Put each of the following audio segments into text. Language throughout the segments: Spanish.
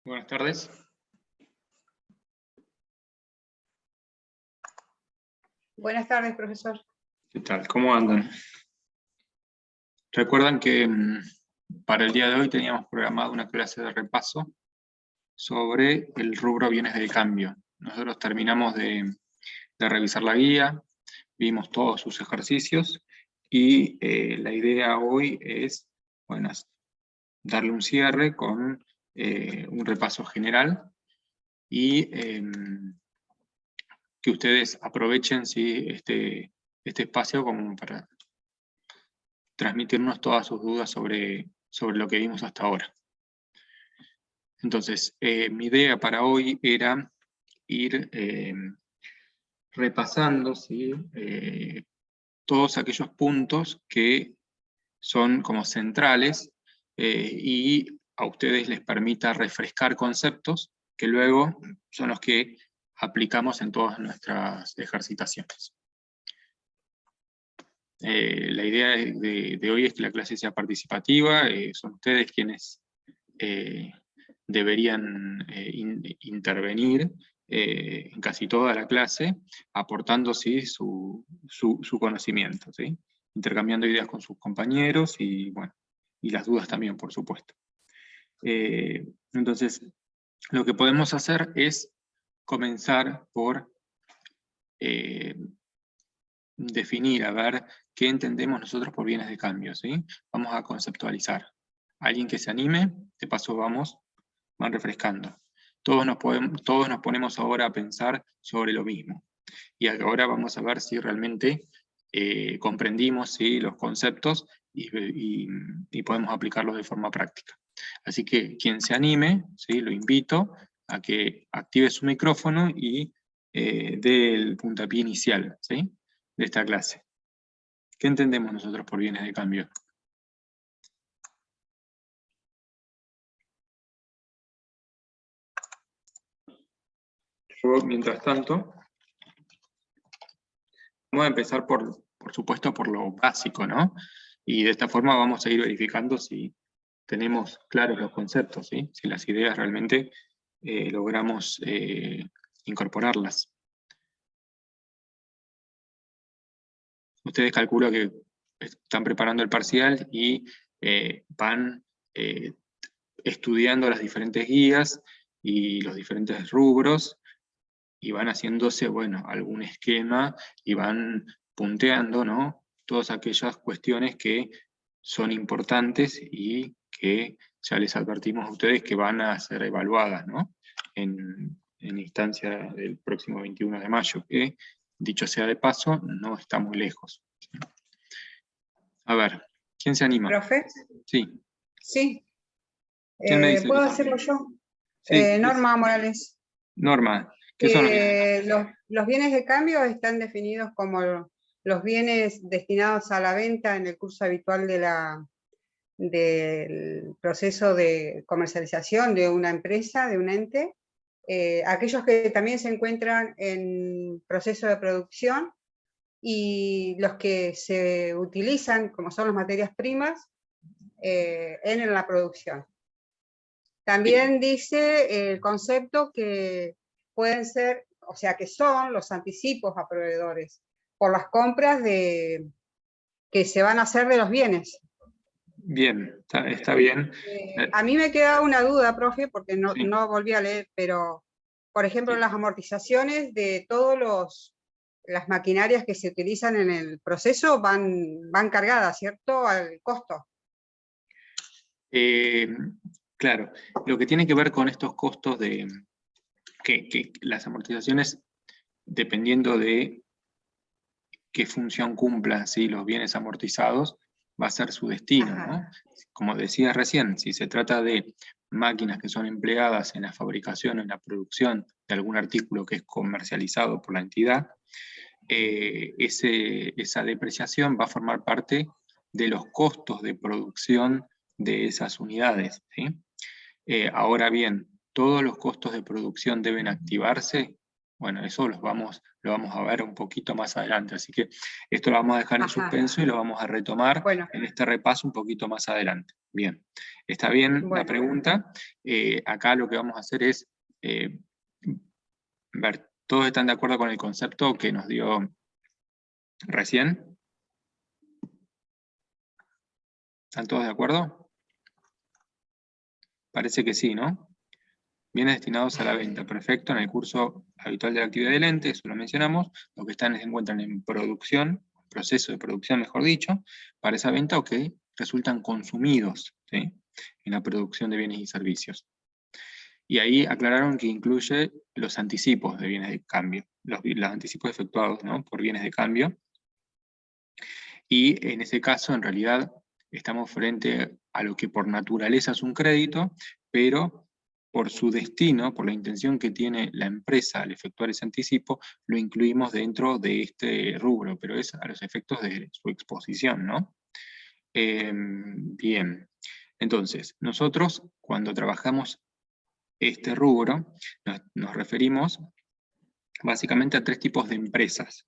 Buenas tardes. Buenas tardes, profesor. ¿Qué tal? ¿Cómo andan? Recuerdan que para el día de hoy teníamos programado una clase de repaso sobre el rubro bienes de cambio. Nosotros terminamos de revisar la guía, vimos todos sus ejercicios y la idea hoy es, bueno, darle un cierre con un repaso general y que ustedes aprovechen ¿sí? este espacio como para transmitirnos todas sus dudas sobre lo que vimos hasta ahora. Entonces, mi idea para hoy era ir repasando ¿sí? Todos aquellos puntos que son como centrales y a ustedes les permita refrescar conceptos que luego son los que aplicamos en todas nuestras ejercitaciones. La idea de hoy es que la clase sea participativa, son ustedes quienes deberían intervenir en casi toda la clase, aportando ¿sí? su conocimiento, ¿sí? Intercambiando ideas con sus compañeros y, bueno, y las dudas también, por supuesto. Entonces, lo que podemos hacer es comenzar por definir, a ver qué entendemos nosotros por bienes de cambio, ¿sí? Vamos a conceptualizar. Alguien que se anime, de paso van refrescando. Todos nos ponemos ahora a pensar sobre lo mismo. Y ahora vamos a ver si realmente comprendimos ¿sí? los conceptos y podemos aplicarlos de forma práctica. Así que quien se anime, ¿sí? Lo invito a que active su micrófono y dé el puntapié inicial ¿sí? de esta clase. ¿Qué entendemos nosotros por bienes de cambio? Yo, mientras tanto, vamos a empezar por supuesto por lo básico, ¿no? Y de esta forma vamos a ir verificando si tenemos claros los conceptos, ¿sí? Si las ideas realmente logramos incorporarlas. Ustedes calculan que están preparando el parcial y van estudiando las diferentes guías y los diferentes rubros, y van haciéndose, bueno, algún esquema, y van punteando, ¿no? Todas aquellas cuestiones que son importantes y que ya les advertimos a ustedes que van a ser evaluadas, ¿no? En instancia del próximo 21 de mayo, que, dicho sea de paso, no está muy lejos. A ver, ¿quién se anima? ¿Profe? Sí. Sí. ¿Quién me dice? ¿Puedo hacerlo yo? Sí. Norma Morales. Norma, ¿qué son los bienes? Los bienes de cambio están definidos como los bienes destinados a la venta en el curso habitual del proceso de comercialización de una empresa, de un ente. Aquellos que también se encuentran en proceso de producción y los que se utilizan, como son las materias primas, en la producción. También dice el concepto que pueden ser, o sea, que son los anticipos a proveedores por las compras que se van a hacer de los bienes. Bien, está bien. A mí me queda una duda, profe, porque no, Sí. no volví a leer, pero, por ejemplo, las amortizaciones de todas las maquinarias que se utilizan en el proceso van cargadas, ¿cierto?, al costo. Claro, lo que tiene que ver con estos costos de que las amortizaciones, dependiendo de qué función cumplan ¿sí? los bienes amortizados, va a ser su destino, ¿no? Como decías recién, si se trata de máquinas que son empleadas en la fabricación o en la producción de algún artículo que es comercializado por la entidad, esa depreciación va a formar parte de los costos de producción de esas unidades, ¿sí? Ahora bien, ¿todos los costos de producción deben activarse? Bueno, eso lo vamos a ver un poquito más adelante, así que esto lo vamos a dejar en suspenso y lo vamos a retomar en este repaso un poquito más adelante. Bien, está bien la Bueno. pregunta. Acá lo que vamos a hacer es ver, ¿todos están de acuerdo con el concepto que nos dio recién? ¿Están todos de acuerdo? Parece que sí, ¿no? Bienes destinados a la venta, perfecto. En el curso habitual de la actividad del ente, eso lo mencionamos, los que se encuentran en producción, proceso de producción, mejor dicho, para esa venta o que resultan consumidos, ¿sí?, en la producción de bienes y servicios. Y ahí aclararon que incluye los anticipos de bienes de cambio, los anticipos efectuados, ¿no?, por bienes de cambio. Y en ese caso, en realidad, estamos frente a lo que por naturaleza es un crédito, pero por su destino, por la intención que tiene la empresa al efectuar ese anticipo, lo incluimos dentro de este rubro, pero es a los efectos de su exposición, ¿no? Bien, entonces, nosotros cuando trabajamos este rubro, nos referimos básicamente a 3 tipos de empresas.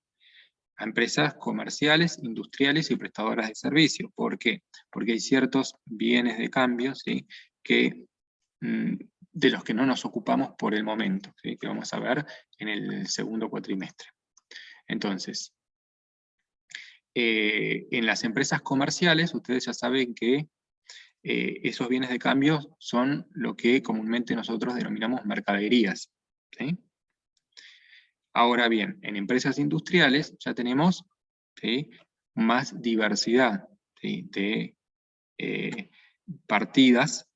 A empresas comerciales, industriales y prestadoras de servicios. ¿Por qué? Porque hay ciertos bienes de cambio, ¿sí?, que, de los que no nos ocupamos por el momento, ¿sí?, que vamos a ver en el segundo cuatrimestre. Entonces, en las empresas comerciales, ustedes ya saben que esos bienes de cambio son lo que comúnmente nosotros denominamos mercaderías, ¿sí? Ahora bien, en empresas industriales ya tenemos, ¿sí?, más diversidad, ¿sí?, de partidas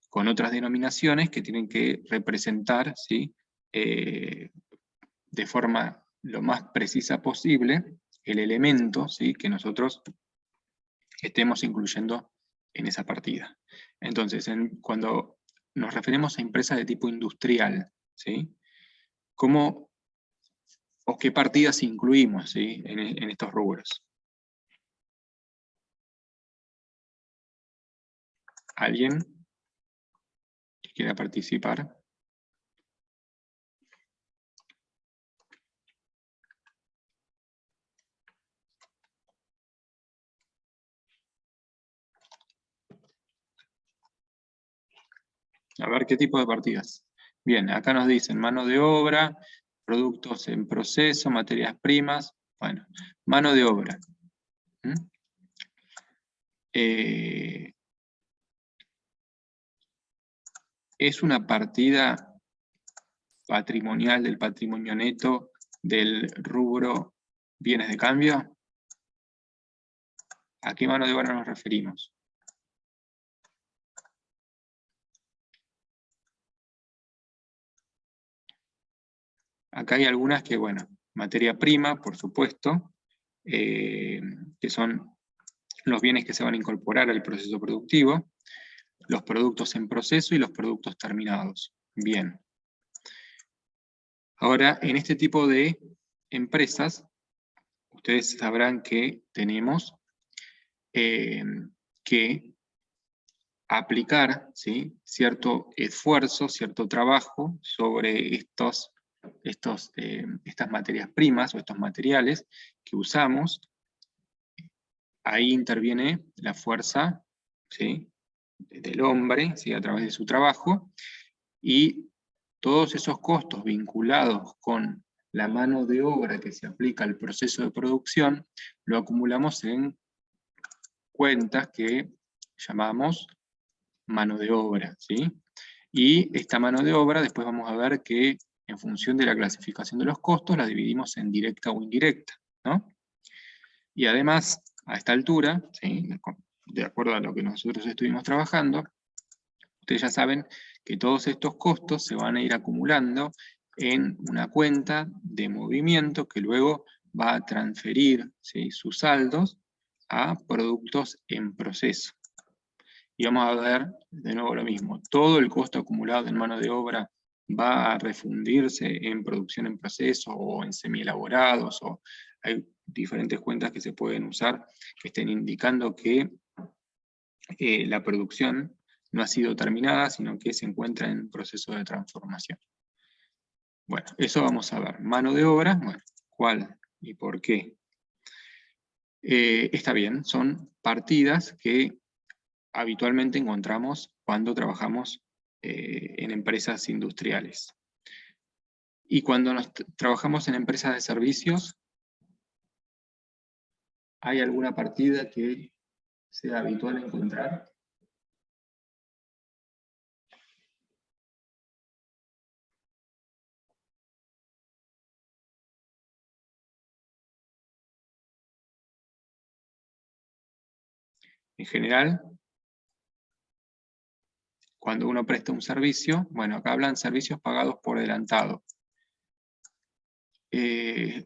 con otras denominaciones que tienen que representar, ¿sí?, de forma lo más precisa posible el elemento, ¿sí?, que nosotros estemos incluyendo en esa partida. Entonces, cuando nos referimos a empresas de tipo industrial, ¿sí?, ¿cómo o qué partidas incluimos, ¿sí?, en estos rubros? ¿Alguien que quiera participar? A ver, ¿qué tipo de partidas? Bien, acá nos dicen mano de obra, productos en proceso, materias primas. Bueno, mano de obra. ¿Es una partida patrimonial del patrimonio neto del rubro bienes de cambio? ¿A qué mano de obra nos referimos? Acá hay algunas que, bueno, materia prima, por supuesto, que son los bienes que se van a incorporar al proceso productivo, los productos en proceso y los productos terminados. Bien. Ahora, en este tipo de empresas, ustedes sabrán que tenemos que aplicar, ¿sí?, cierto esfuerzo, cierto trabajo sobre estas materias primas o estos materiales que usamos. Ahí interviene la fuerza, ¿sí?, del hombre, ¿sí?, a través de su trabajo, y todos esos costos vinculados con la mano de obra que se aplica al proceso de producción, lo acumulamos en cuentas que llamamos mano de obra, ¿sí? Y esta mano de obra, después vamos a ver que en función de la clasificación de los costos, la dividimos en directa o indirecta, ¿no? Y además, a esta altura, ¿sí?, de acuerdo a lo que nosotros estuvimos trabajando, ustedes ya saben que todos estos costos se van a ir acumulando en una cuenta de movimiento que luego va a transferir, ¿sí?, sus saldos a productos en proceso. Y vamos a ver de nuevo lo mismo, todo el costo acumulado en mano de obra va a refundirse en producción en proceso o en semielaborados, o hay diferentes cuentas que se pueden usar que estén indicando que la producción no ha sido terminada, sino que se encuentra en proceso de transformación. Bueno, eso vamos a ver. Mano de obra, bueno, ¿cuál y por qué? Está bien, son partidas que habitualmente encontramos cuando trabajamos en empresas industriales. Y cuando trabajamos en empresas de servicios, ¿hay alguna partida que sea habitual encontrar? En general, cuando uno presta un servicio, bueno, acá hablan servicios pagados por adelantado.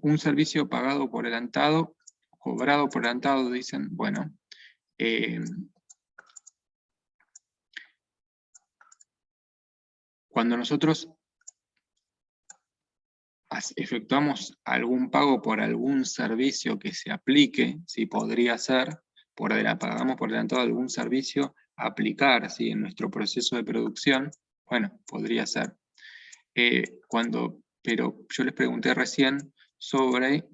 Un servicio pagado por adelantado, cobrado por adelantado, dicen, bueno, cuando nosotros efectuamos algún pago por algún servicio que se aplique, ¿sí? Podría ser, pagamos por adelantado algún servicio a aplicar, ¿sí? En nuestro proceso de producción, bueno, podría ser. Pero yo les pregunté recién sobre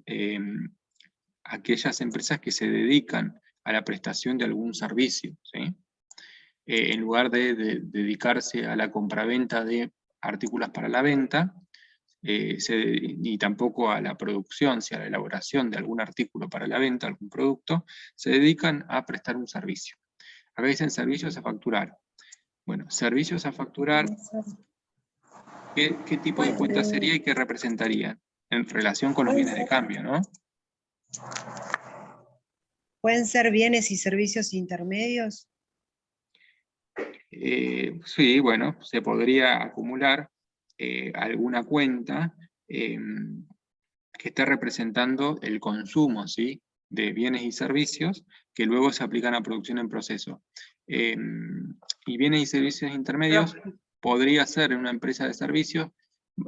aquellas empresas que se dedican a la prestación de algún servicio, ¿sí? En lugar de dedicarse a la compraventa de artículos para la venta, ni tampoco a la producción, si a la elaboración de algún artículo para la venta, algún producto, se dedican a prestar un servicio. Acá dicen servicios a facturar. Bueno, servicios a facturar, ¿qué tipo de cuenta sería y qué representaría en relación con los bienes de cambio, ¿no? ¿Pueden ser bienes y servicios intermedios? Sí, bueno, se podría acumular alguna cuenta que esté representando el consumo, ¿sí? De bienes y servicios que luego se aplican a producción en proceso. Y bienes y servicios intermedios podría ser en una empresa de servicios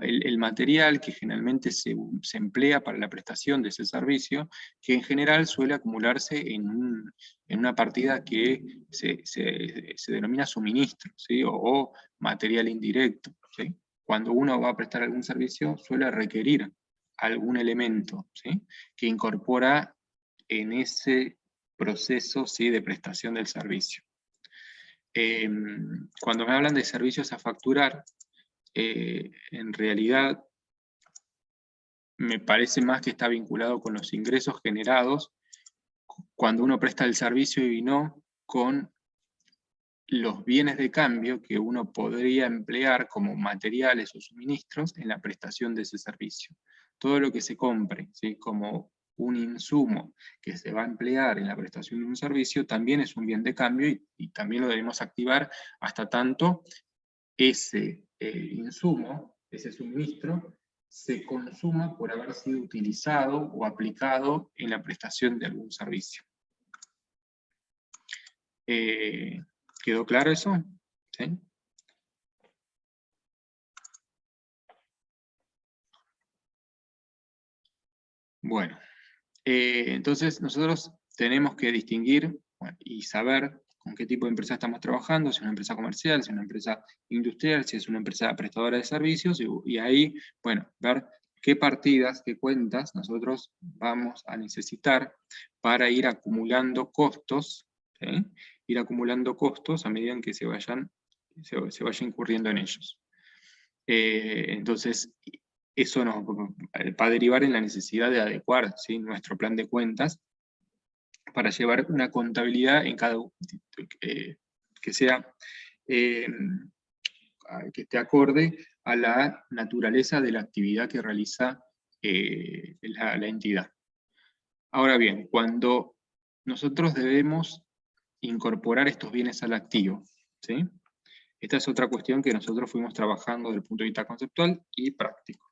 el material que generalmente se emplea para la prestación de ese servicio, que en general suele acumularse en una partida que se denomina suministro, ¿sí? o material indirecto, ¿sí? Cuando uno va a prestar algún servicio suele requerir algún elemento, ¿sí? Que incorpora en ese proceso, ¿sí? De prestación del servicio. Cuando me hablan de servicios a facturar, en realidad me parece más que está vinculado con los ingresos generados cuando uno presta el servicio y no con los bienes de cambio que uno podría emplear como materiales o suministros en la prestación de ese servicio. Todo lo que se compre, ¿sí? Como un insumo que se va a emplear en la prestación de un servicio también es un bien de cambio y también lo debemos activar hasta tanto ese insumo, ese suministro, se consuma por haber sido utilizado o aplicado en la prestación de algún servicio. ¿Quedó claro eso? ¿Sí? Bueno, entonces nosotros tenemos que distinguir y saber con qué tipo de empresa estamos trabajando, si es una empresa comercial, si es una empresa industrial, si es una empresa prestadora de servicios, y ahí, bueno, ver qué partidas, qué cuentas nosotros vamos a necesitar para ir acumulando costos, ¿sí? Ir acumulando costos a medida en que se vaya incurriendo en ellos. Entonces, eso nos va a derivar en la necesidad de adecuar, ¿sí? Nuestro plan de cuentas para llevar una contabilidad en cada que sea que esté acorde a la naturaleza de la actividad que realiza la entidad. Ahora bien, cuando nosotros debemos incorporar estos bienes al activo, ¿sí? Esta es otra cuestión que nosotros fuimos trabajando desde el punto de vista conceptual y práctico.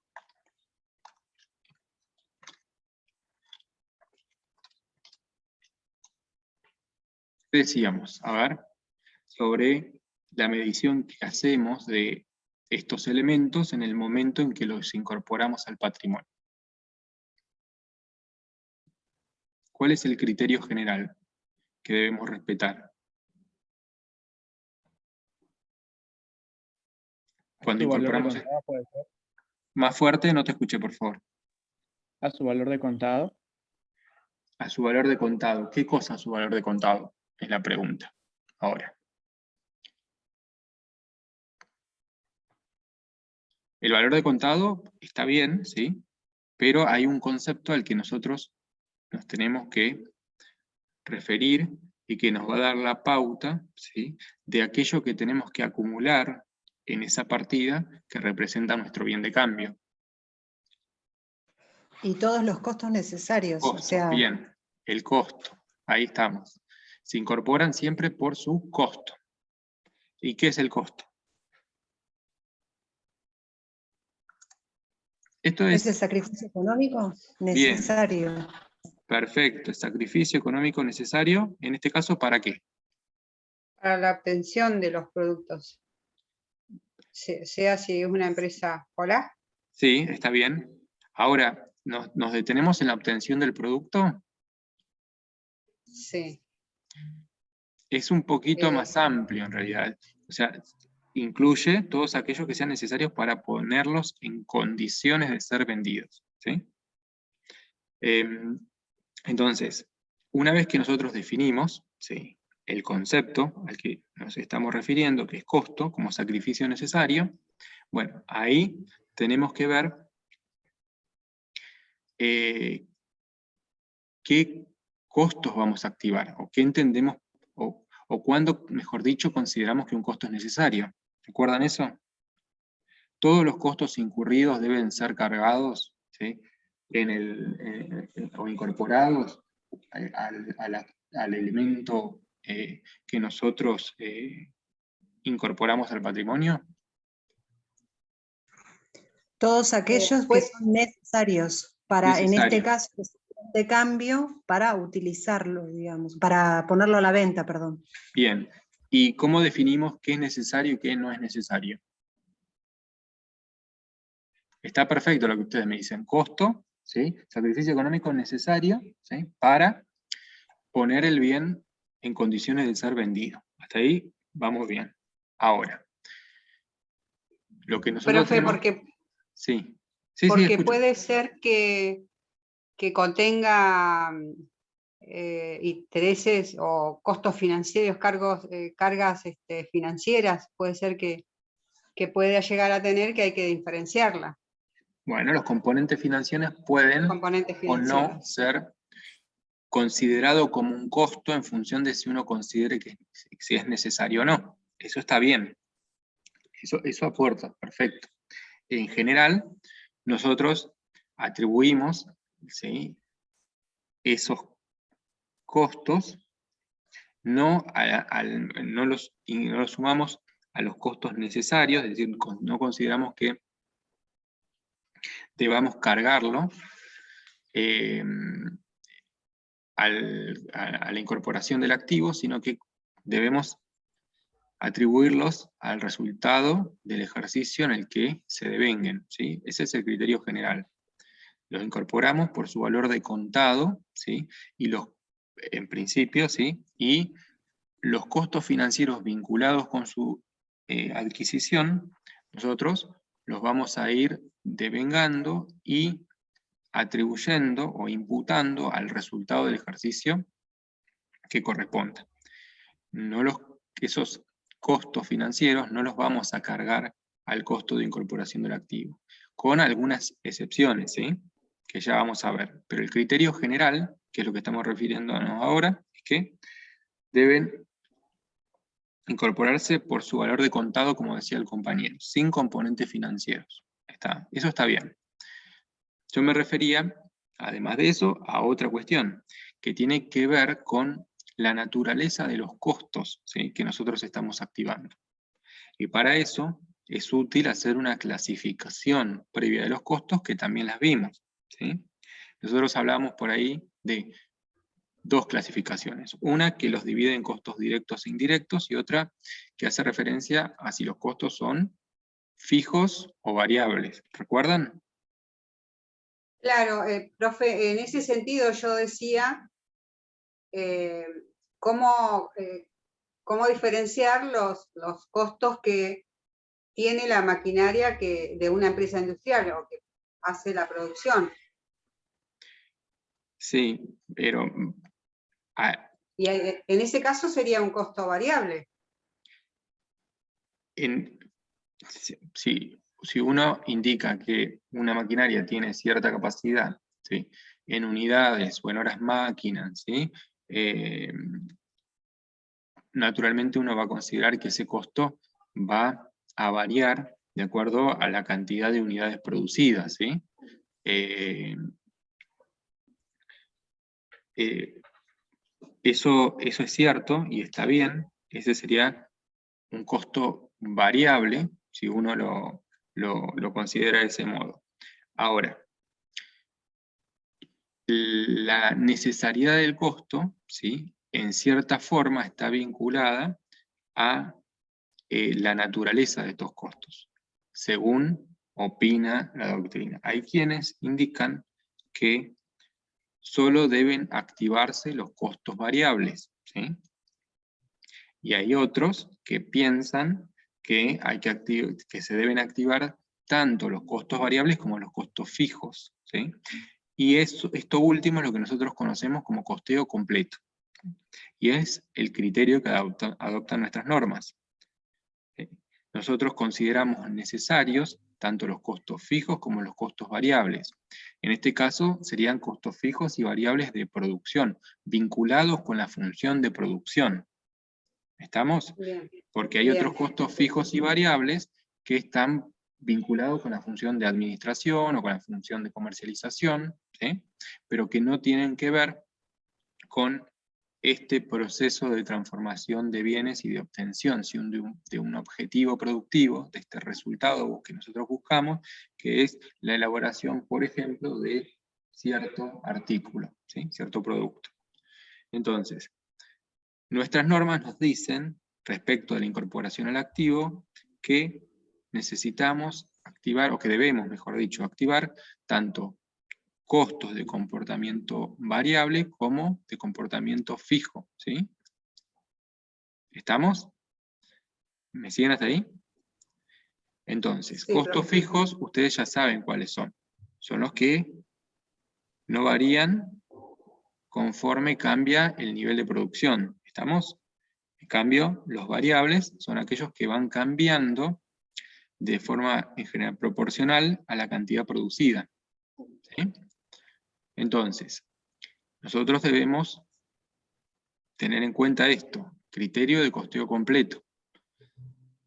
Decíamos, a ver, sobre la medición que hacemos de estos elementos en el momento en que los incorporamos al patrimonio. ¿Cuál es el criterio general que debemos respetar? Cuando incorporamos... Contado, puede ser. Más fuerte, no te escuché, por favor. A su valor de contado. A su valor de contado. ¿Qué cosa a su valor de contado? Es la pregunta. Ahora, el valor de contado está bien, ¿sí? Pero hay un concepto al que nosotros nos tenemos que referir y que nos va a dar la pauta, ¿sí?, de aquello que tenemos que acumular en esa partida que representa nuestro bien de cambio. Y todos los costos necesarios, o Costo, sea, bien, el costo, ahí estamos. Se incorporan siempre por su costo. ¿Y qué es el costo? Esto es el es, sacrificio económico bien, necesario. perfecto, el sacrificio económico necesario, en este caso, ¿para qué? Para la obtención de los productos. Sea si es una empresa, ¿hola? Sí, está bien. Ahora, ¿nos detenemos en la obtención del producto? Sí. Es un poquito más amplio en realidad. O sea, incluye todos aquellos que sean necesarios para ponerlos en condiciones de ser vendidos, ¿sí? Entonces, una vez que nosotros definimos, ¿sí?, el concepto al que nos estamos refiriendo, que es costo, como sacrificio necesario, bueno, ahí tenemos que ver qué costos vamos a activar, o qué entendemos, o cuándo, mejor dicho, consideramos que un costo es necesario. ¿Recuerdan eso? Todos los costos incurridos deben ser cargados, ¿sí?, o incorporados al elemento que nosotros incorporamos al patrimonio. Todos aquellos que Pues, son necesarios para, en este Necesario. caso, de cambio, para utilizarlo, digamos, para ponerlo a la venta, perdón. Bien. ¿Y cómo definimos qué es necesario y qué no es necesario? Está perfecto lo que ustedes me dicen. Costo, ¿sí?, sacrificio económico necesario, ¿sí?, para poner el bien en condiciones de ser vendido. Hasta ahí vamos bien. Ahora, lo que nosotros profe, tenemos... Sí, sí, porque escucho. puede ser que contenga intereses o costos financieros, cargas financieras, puede ser que pueda llegar a tener, que hay que diferenciarla, Bueno, los componentes financieros pueden componentes o no financieros. ser considerado como un costo en función de si uno considere que si es necesario o no. Eso está bien. Eso aporta, perfecto. En general, nosotros atribuimos, ¿sí?, esos costos, no los sumamos a los costos necesarios, es decir, no consideramos que debamos cargarlo a la incorporación del activo, sino que debemos atribuirlos al resultado del ejercicio en el que se devenguen, ¿sí? Ese es el criterio general. Los incorporamos por su valor de contado, ¿sí?, en principio, ¿sí?, y los costos financieros vinculados con su adquisición, nosotros los vamos a ir devengando y atribuyendo o imputando al resultado del ejercicio que corresponda. Esos costos financieros no los vamos a cargar al costo de incorporación del activo, con algunas excepciones, ¿sí?, que ya vamos a ver. Pero el criterio general, que es lo que estamos refiriéndonos ahora, es que deben incorporarse por su valor de contado, como decía el compañero, sin componentes financieros. Eso está bien. Yo me refería, además de eso, a otra cuestión, que tiene que ver con la naturaleza de los costos, ¿sí?, que nosotros estamos activando. Y para eso es útil hacer una clasificación previa de los costos, que también las vimos, ¿sí? Nosotros hablamos por ahí de dos clasificaciones. Una que los divide en costos directos e indirectos, y otra que hace referencia a si los costos son fijos o variables. ¿Recuerdan? Claro, profe, en ese sentido yo decía cómo diferenciar los costos que tiene la maquinaria de una empresa industrial o que hace la producción. Sí, pero Y en ese caso sería un costo variable. Si uno indica que una maquinaria tiene cierta capacidad, ¿sí?, en unidades o en horas máquinas, ¿sí?, naturalmente uno va a considerar que ese costo va a variar de acuerdo a la cantidad de unidades producidas, ¿sí? Eso es cierto y está bien. Ese sería un costo variable, si uno lo considera de ese modo. Ahora, la necesariedad del costo, ¿sí?, en cierta forma está vinculada a la naturaleza de estos costos, según opina la doctrina. Hay quienes indican que solo deben activarse los costos variables, ¿sí? Y hay otros que piensan que, que se deben activar tanto los costos variables como los costos fijos, ¿sí? Y esto último es lo que nosotros conocemos como costeo completo. Y es el criterio que adoptan nuestras normas. Nosotros consideramos necesarios tanto los costos fijos como los costos variables. En este caso serían costos fijos y variables de producción, vinculados con la función de producción. ¿Estamos? Bien. Porque hay otros costos fijos y variables que están vinculados con la función de administración o con la función de comercialización, ¿sí?, pero que no tienen que ver con este proceso de transformación de bienes y de obtención de un objetivo productivo, de este resultado que nosotros buscamos, que es la elaboración, por ejemplo, de cierto artículo, ¿sí?, cierto producto. Entonces, nuestras normas nos dicen, respecto de la incorporación al activo, que necesitamos activar, o que debemos, mejor dicho, activar tanto costos de comportamiento variable como de comportamiento fijo, ¿sí? ¿Estamos? ¿Me siguen hasta ahí? Entonces, Sí, costos profe. fijos, ustedes ya saben cuáles son. Son los que no varían conforme cambia el nivel de producción. ¿Estamos? En cambio, los variables son aquellos que van cambiando de forma en general proporcional a la cantidad producida, ¿sí? Entonces, nosotros debemos tener en cuenta esto, criterio de costeo completo.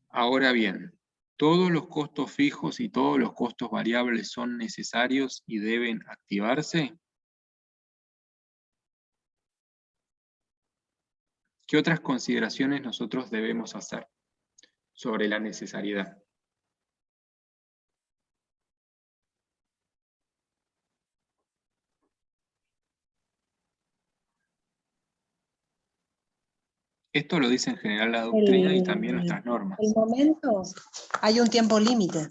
Ahora bien, ¿todos los costos fijos y todos los costos variables son necesarios y deben activarse? ¿Qué otras consideraciones nosotros debemos hacer sobre la necesariedad? Esto lo dice en general la doctrina y también nuestras normas. El momento, hay un tiempo límite.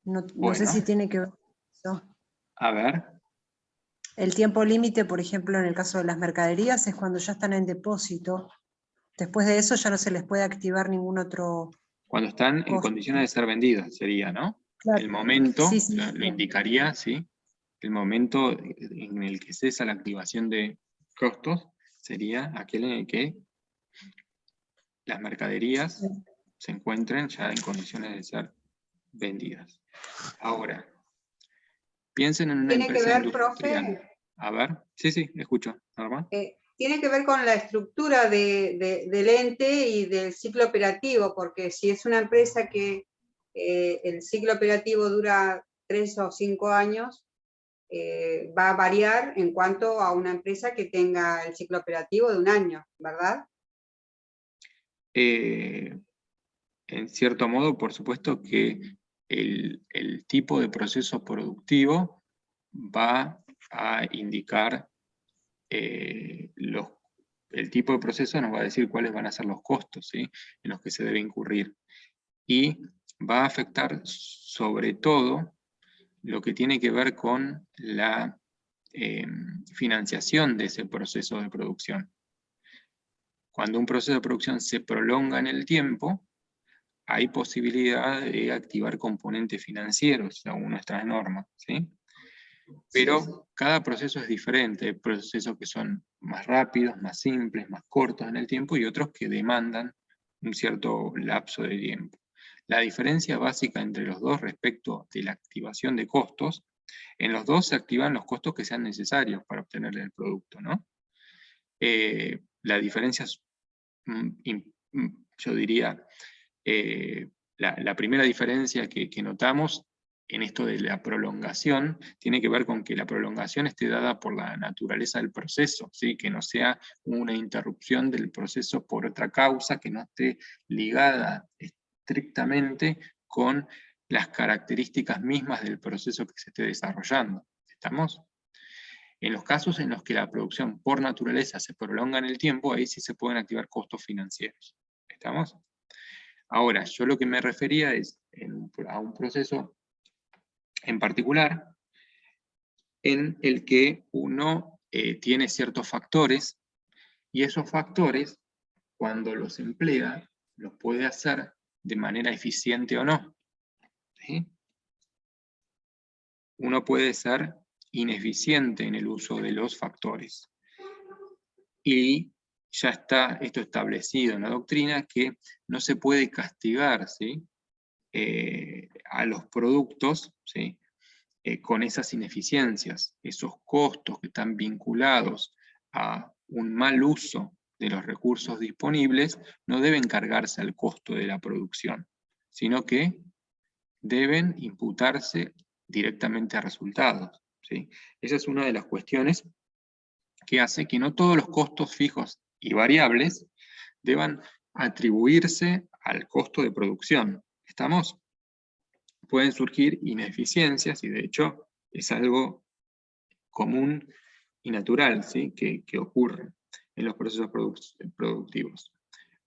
No sé Bueno. si tiene que ver con eso. A ver. El tiempo límite, por ejemplo, en el caso de las mercaderías, es cuando ya están en depósito. Después de eso ya no se les puede activar ningún otro Cuando están en costo. condiciones de ser vendidas, sería, ¿no? Claro. El momento, Sí, sí, lo indicaría, ¿sí? El momento en el que cesa la activación de costos sería aquel en el que las mercaderías se encuentren ya en condiciones de ser vendidas. Ahora, piensen en una ¿Tiene que empresa ver, industrial. profe? A ver, sí, escucho. ¿Norma? Tiene que ver con la estructura del ente y del ciclo operativo, porque si es una empresa que el ciclo operativo dura 3 o 5 años, va a variar en cuanto a una empresa que tenga el ciclo operativo de 1 año, ¿verdad? En cierto modo, por supuesto que el tipo de proceso productivo va a indicar el tipo de proceso nos va a decir cuáles van a ser los costos, ¿sí?, en los que se debe incurrir. Y va a afectar sobre todo lo que tiene que ver con la financiación de ese proceso de producción. Cuando un proceso de producción se prolonga en el tiempo, hay posibilidad de activar componentes financieros según nuestras normas, ¿sí? Pero cada proceso es diferente. Hay procesos que son más rápidos, más simples, más cortos en el tiempo, y otros que demandan un cierto lapso de tiempo. La diferencia básica entre los dos respecto de la activación de costos, en los dos se activan los costos que sean necesarios para obtener el producto, ¿no? La diferencia es, yo diría, la primera diferencia que notamos en esto de la prolongación tiene que ver con que la prolongación esté dada por la naturaleza del proceso, ¿sí? Que no sea una interrupción del proceso por otra causa, que no esté ligada estrictamente con las características mismas del proceso que se esté desarrollando. ¿Estamos? En los casos en los que la producción por naturaleza se prolonga en el tiempo, ahí sí se pueden activar costos financieros. ¿Estamos? Ahora, yo lo que me refería es a un proceso en particular en el que uno tiene ciertos factores, y esos factores, cuando los emplea, los puede hacer de manera eficiente o no. ¿Sí? Uno puede ser ineficiente en el uso de los factores. Y ya está esto establecido en la doctrina, que no se puede castigar, ¿sí? A los productos, ¿sí? Con esas ineficiencias, esos costos que están vinculados a un mal uso de los recursos disponibles, no deben cargarse al costo de la producción, sino que deben imputarse directamente a resultados, ¿sí? Esa es una de las cuestiones que hace que no todos los costos fijos y variables deban atribuirse al costo de producción. ¿Estamos? Pueden surgir ineficiencias, y de hecho es algo común y natural, ¿sí? que ocurre en los procesos productivos.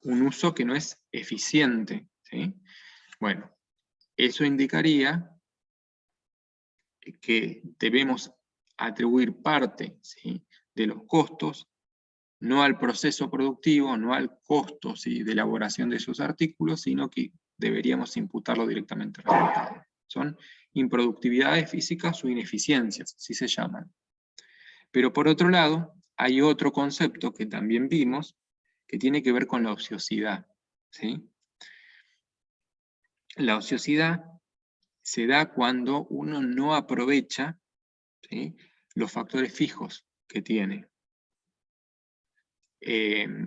Un uso que no es eficiente, ¿sí? Bueno, eso indicaría que debemos atribuir parte, ¿sí? de los costos, no al proceso productivo, no al costo, ¿sí? de elaboración de esos artículos, sino que deberíamos imputarlo directamente al resultado. Son improductividades físicas o ineficiencias, así se llaman. Pero por otro lado, hay otro concepto que también vimos, que tiene que ver con la ociosidad, ¿sí? La ociosidad se da cuando uno no aprovecha, ¿sí? los factores fijos que tiene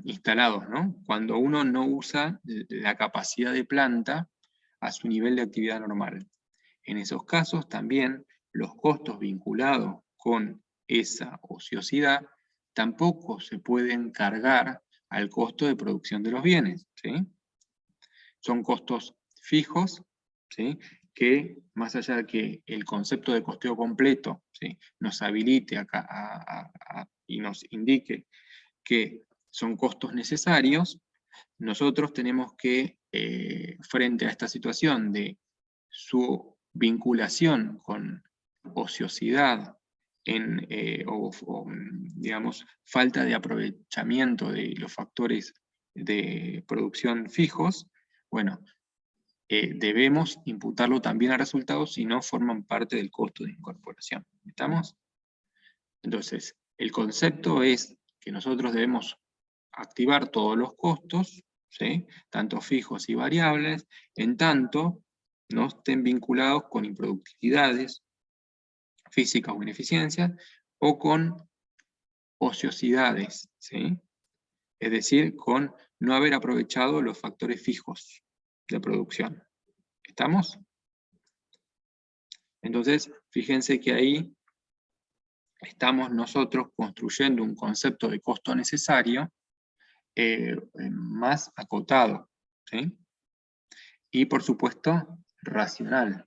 instalados, ¿no? Cuando uno no usa la capacidad de planta a su nivel de actividad normal. En esos casos también los costos vinculados con esa ociosidad tampoco se pueden cargar al costo de producción de los bienes, ¿sí? Son costos fijos, ¿sí? Que más allá de que el concepto de costeo completo, ¿sí? nos habilite acá y nos indique que son costos necesarios, nosotros tenemos que, frente a esta situación de su vinculación con ociosidad digamos, falta de aprovechamiento de los factores de producción fijos, bueno, debemos imputarlo también a resultados si no forman parte del costo de incorporación. ¿Estamos? Entonces, el concepto es que nosotros debemos activar todos los costos, ¿sí? tanto fijos y variables, en tanto no estén vinculados con improductividades físicas o ineficiencias, o con ociosidades, ¿sí? Es decir, con no haber aprovechado los factores fijos de producción. ¿Estamos? Entonces, fíjense que ahí estamos nosotros construyendo un concepto de costo necesario más acotado, ¿sí? Y por supuesto, racional.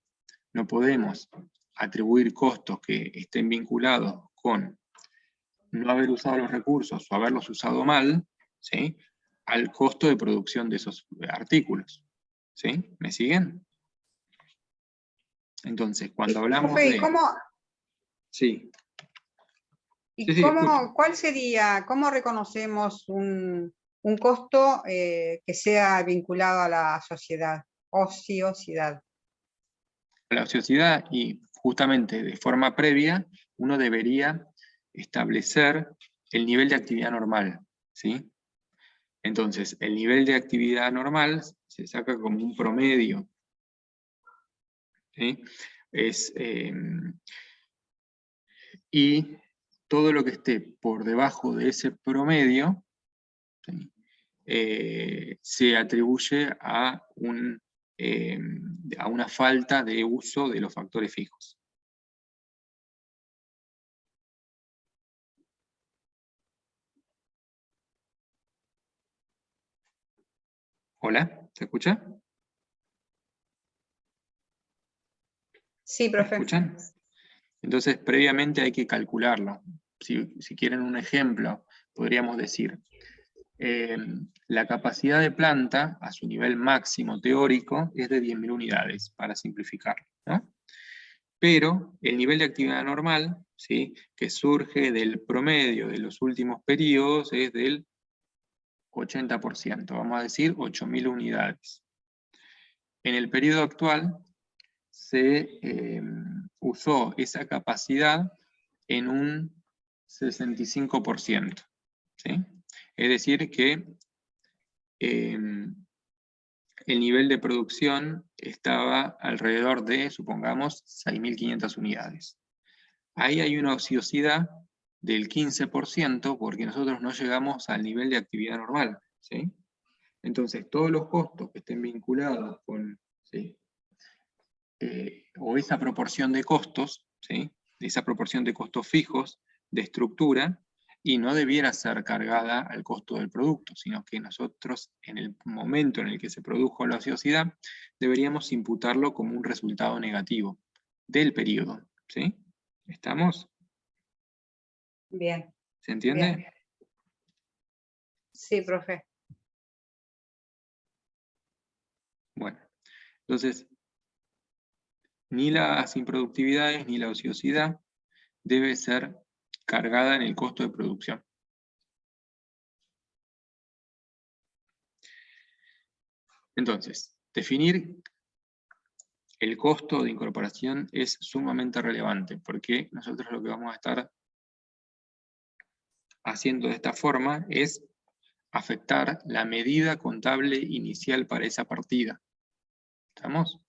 No podemos atribuir costos que estén vinculados con no haber usado los recursos o haberlos usado mal, ¿sí? al costo de producción de esos artículos. ¿Sí? ¿Me siguen? Entonces, cuando hablamos Profe, de... Sí. ¿Y Sí, escucho. cuál sería, cómo reconocemos un costo que sea vinculado a la sociedad, ociosidad? La ociosidad, y justamente de forma previa, uno debería establecer el nivel de actividad normal, ¿sí? Entonces, el nivel de actividad normal se saca como un promedio, ¿sí? Y todo lo que esté por debajo de ese promedio, ¿sí? Se atribuye a una falta de uso de los factores fijos. ¿Hola? ¿Se escucha? Sí, ¿Me profe. escuchan? Entonces, previamente hay que calcularlo. Si quieren un ejemplo, podríamos decir, la capacidad de planta a su nivel máximo teórico es de 10.000 unidades, para simplificar, ¿no? Pero el nivel de actividad normal, ¿sí?, que surge del promedio de los últimos periodos, es del 80%, vamos a decir 8.000 unidades. En el periodo actual se usó esa capacidad en un 65%, ¿sí? Es decir que el nivel de producción estaba alrededor de, supongamos, 6.500 unidades. Ahí hay una ociosidad del 15% porque nosotros no llegamos al nivel de actividad normal, ¿sí? Entonces, todos los costos que estén vinculados con, ¿sí?, o esa proporción de costos, ¿sí?, esa proporción de costos fijos, de estructura, y no debiera ser cargada al costo del producto, sino que nosotros, en el momento en el que se produjo la ociosidad, deberíamos imputarlo como un resultado negativo del periodo, ¿sí? ¿Estamos? Bien, ¿Se entiende? bien. Sí, profe. Bueno, entonces, ni las improductividades ni la ociosidad debe ser cargada en el costo de producción. Entonces, definir el costo de incorporación es sumamente relevante, porque nosotros lo que vamos a estar haciendo de esta forma es afectar la medida contable inicial para esa partida. ¿Estamos?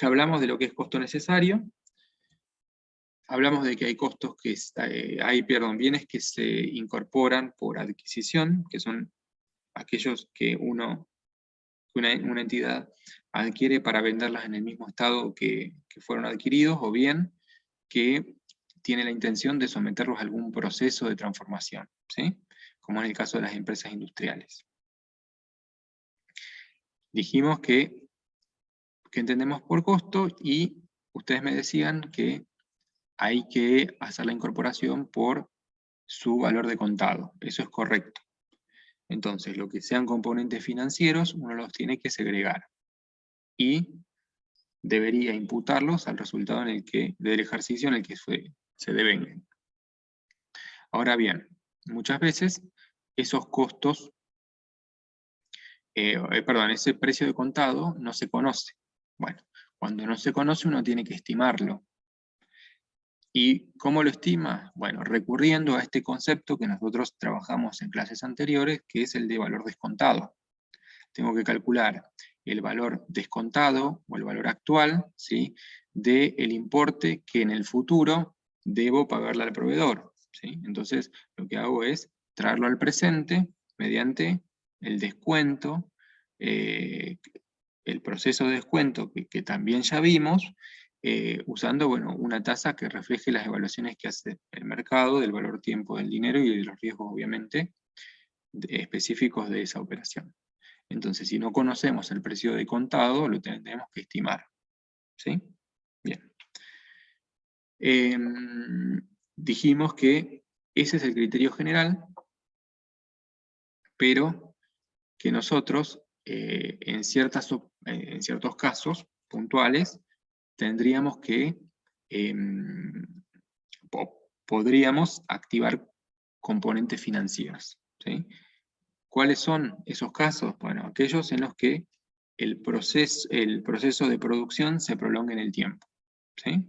Ya hablamos de lo que es costo necesario. Hablamos de que hay costos que bienes que se incorporan por adquisición, que son aquellos que una entidad adquiere para venderlas en el mismo estado que fueron adquiridos, o bien que tiene la intención de someterlos a algún proceso de transformación, ¿sí?, como en el caso de las empresas industriales. Dijimos que entendemos por costo, y ustedes me decían que hay que hacer la incorporación por su valor de contado. Eso es correcto. Entonces, lo que sean componentes financieros, uno los tiene que segregar. Y debería imputarlos al resultado del ejercicio en el que se devengan. Ahora bien, muchas veces esos costos, ese precio de contado no se conoce. Bueno, cuando no se conoce uno tiene que estimarlo. ¿Y cómo lo estima? Bueno, recurriendo a este concepto que nosotros trabajamos en clases anteriores, que es el de valor descontado. Tengo que calcular el valor descontado, o el valor actual, ¿sí?, del importe que en el futuro debo pagarle al proveedor, ¿sí? Entonces, lo que hago es traerlo al presente mediante el descuento, el proceso de descuento que también ya vimos, usando, bueno, una tasa que refleje las evaluaciones que hace el mercado del valor tiempo del dinero y de los riesgos, obviamente, específicos de esa operación. Entonces, si no conocemos el precio de contado, lo tenemos que estimar, ¿sí? Bien. Dijimos que ese es el criterio general, pero que nosotros, en ciertos casos puntuales, tendríamos que, podríamos activar componentes financieros, ¿sí? ¿Cuáles son esos casos? Bueno, aquellos en los que el proceso de producción se prolonga en el tiempo. ¿Sí?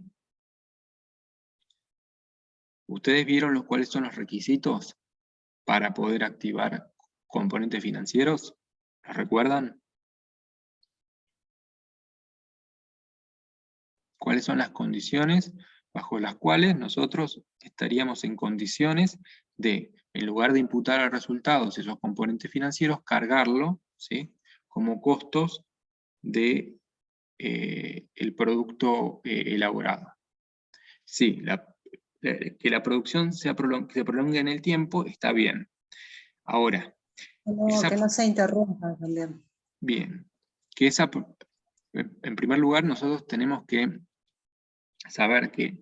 ¿Ustedes vieron cuáles son los requisitos para poder activar componentes financieros? ¿Los recuerdan? ¿Cuáles son las condiciones bajo las cuales nosotros estaríamos en condiciones de, en lugar de imputar a resultados esos componentes financieros, cargarlo, ¿sí?, como costos de el producto elaborado? Sí, que la producción se prolongue en el tiempo está bien. Ahora, Que no se interrumpa también. Bien, en primer lugar nosotros tenemos que saber que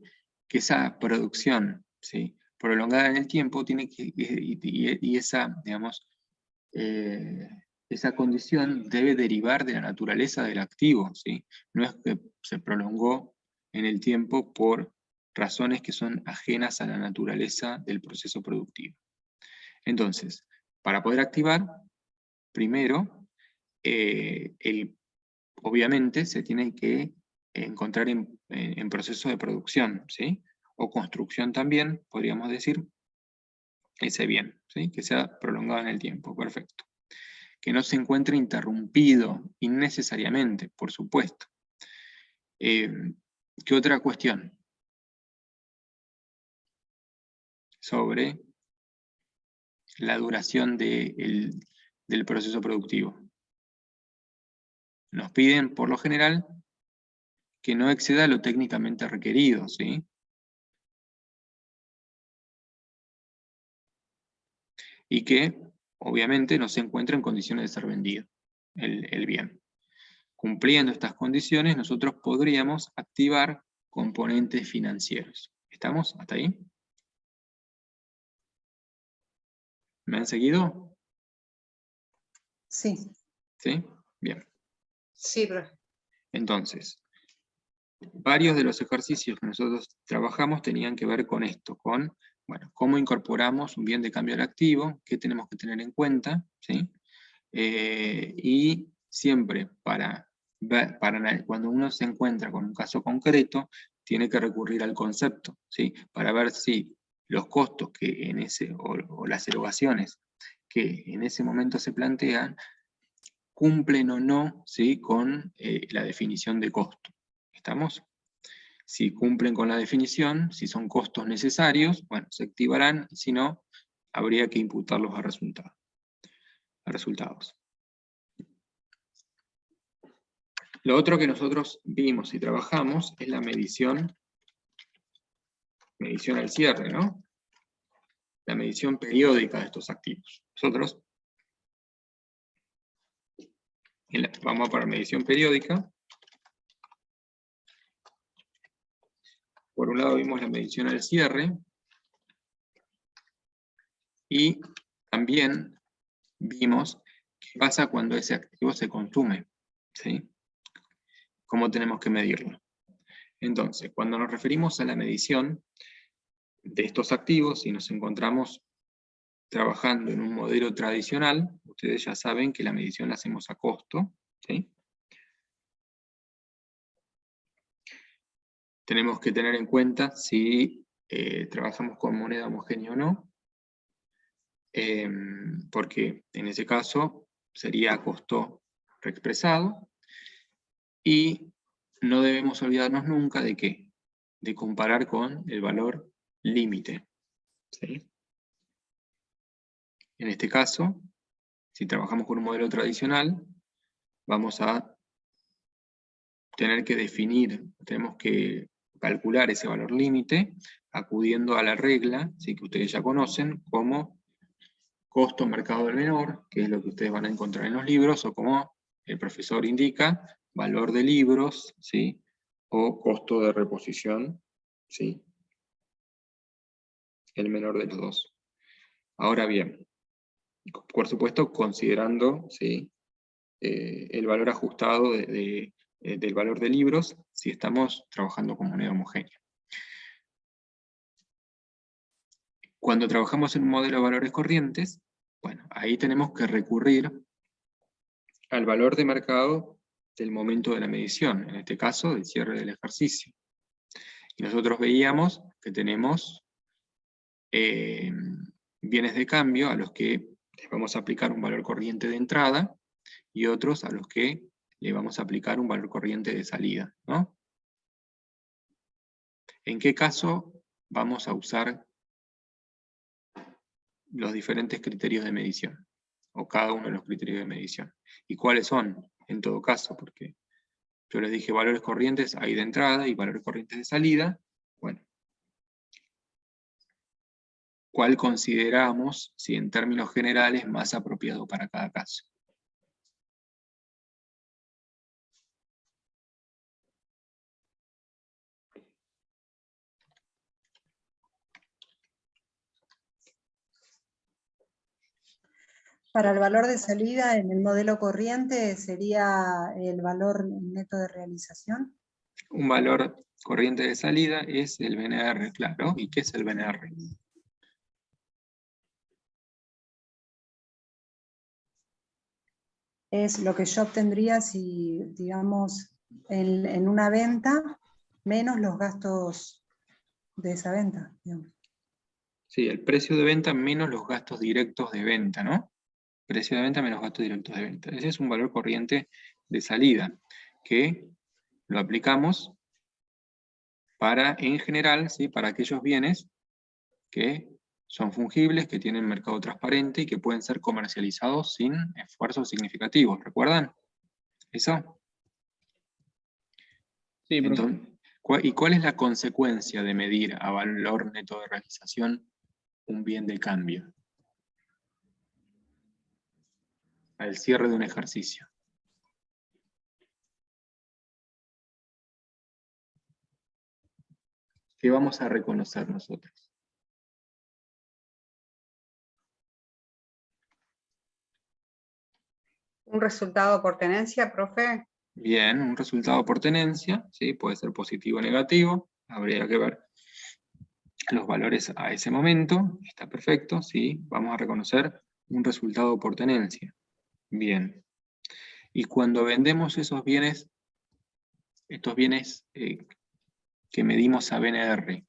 esa producción, ¿sí?, prolongada en el tiempo tiene que, y esa, digamos, esa condición debe derivar de la naturaleza del activo, ¿sí? No es que se prolongó en el tiempo por razones que son ajenas a la naturaleza del proceso productivo. Entonces, para poder activar, primero, obviamente se tiene que encontrar en proceso de producción, ¿sí?, o construcción también, podríamos decir, ese bien, ¿sí?, que sea prolongado en el tiempo, perfecto. Que no se encuentre interrumpido innecesariamente, por supuesto. ¿Qué otra cuestión? Sobre la duración del proceso productivo. Nos piden, por lo general, que no exceda lo técnicamente requerido, ¿sí? Y que, obviamente, no se encuentre en condiciones de ser vendido el bien. Cumpliendo estas condiciones, nosotros podríamos activar componentes financieros. ¿Estamos hasta ahí? ¿Me han seguido? Sí. ¿Sí? Bien. Sí, profe. Entonces, varios de los ejercicios que nosotros trabajamos tenían que ver con esto, con, bueno, cómo incorporamos un bien de cambio al activo, qué tenemos que tener en cuenta, ¿sí? Y siempre cuando uno se encuentra con un caso concreto, tiene que recurrir al concepto, ¿sí?, para ver si los costos que o las erogaciones que en ese momento se plantean cumplen o no, ¿sí?, con la definición de costo. ¿Estamos? Si cumplen con la definición, si son costos necesarios, bueno, se activarán, si no, habría que imputarlos a resultados. Lo otro que nosotros vimos y trabajamos es la medición al cierre, ¿no? La medición periódica de estos activos. Nosotros vamos para medición periódica. Por un lado vimos la medición al cierre, y también vimos qué pasa cuando ese activo se consume, ¿sí? ¿Cómo tenemos que medirlo? Entonces, cuando nos referimos a la medición de estos activos y nos encontramos trabajando en un modelo tradicional, ustedes ya saben que la medición la hacemos a costo, ¿sí? Tenemos que tener en cuenta si trabajamos con moneda homogénea o no, porque en ese caso sería a costo reexpresado, y no debemos olvidarnos nunca de ¿qué? De comparar con el valor límite, ¿sí? En este caso, si trabajamos con un modelo tradicional, vamos a tener que tenemos que calcular ese valor límite acudiendo a la regla, ¿sí?, que ustedes ya conocen, como costo mercado del menor, que es lo que ustedes van a encontrar en los libros, o como el profesor indica, valor de libros, ¿sí?, o costo de reposición, ¿sí?, el menor de los dos. Ahora bien, por supuesto considerando, ¿sí?, el valor ajustado del valor de libros si estamos trabajando con moneda homogénea. Cuando trabajamos en un modelo de valores corrientes, Bueno, ahí tenemos que recurrir al valor de mercado del momento de la medición, en este caso del cierre del ejercicio. Y nosotros veíamos que tenemos bienes de cambio a los que les vamos a aplicar un valor corriente de entrada y otros a los que le vamos a aplicar un valor corriente de salida, ¿no? ¿En qué caso vamos a usar los diferentes criterios de medición? O cada uno de los criterios de medición. ¿Y cuáles son? En todo caso, porque yo les dije valores corrientes hay de entrada y valores corrientes de salida. Bueno, ¿cuál consideramos, si en términos generales, más apropiado para cada caso? Para el valor de salida en el modelo corriente sería el valor neto de realización. Un valor corriente de salida es el BNR, claro. ¿Y qué es el BNR? Es lo que yo obtendría si, digamos, en una venta, menos los gastos de esa venta, digamos. Sí, el precio de venta menos los gastos directos de venta, ¿no? Precio de venta menos gastos directos de venta. Ese es un valor corriente de salida, que lo aplicamos para, en general, ¿sí? Para aquellos bienes que son fungibles, que tienen mercado transparente y que pueden ser comercializados sin esfuerzos significativos. ¿Recuerdan eso? Sí, profe. Entonces, ¿y cuál es la consecuencia de medir a valor neto de realización un bien de cambio al cierre de un ejercicio? ¿Qué vamos a reconocer nosotros? ¿Un resultado por tenencia, profe? Bien, un resultado por tenencia, ¿sí? Puede ser positivo o negativo, habría que ver los valores a ese momento, está perfecto, ¿sí? Vamos a reconocer un resultado por tenencia. Bien. Y cuando vendemos esos bienes, estos bienes que medimos a BNR,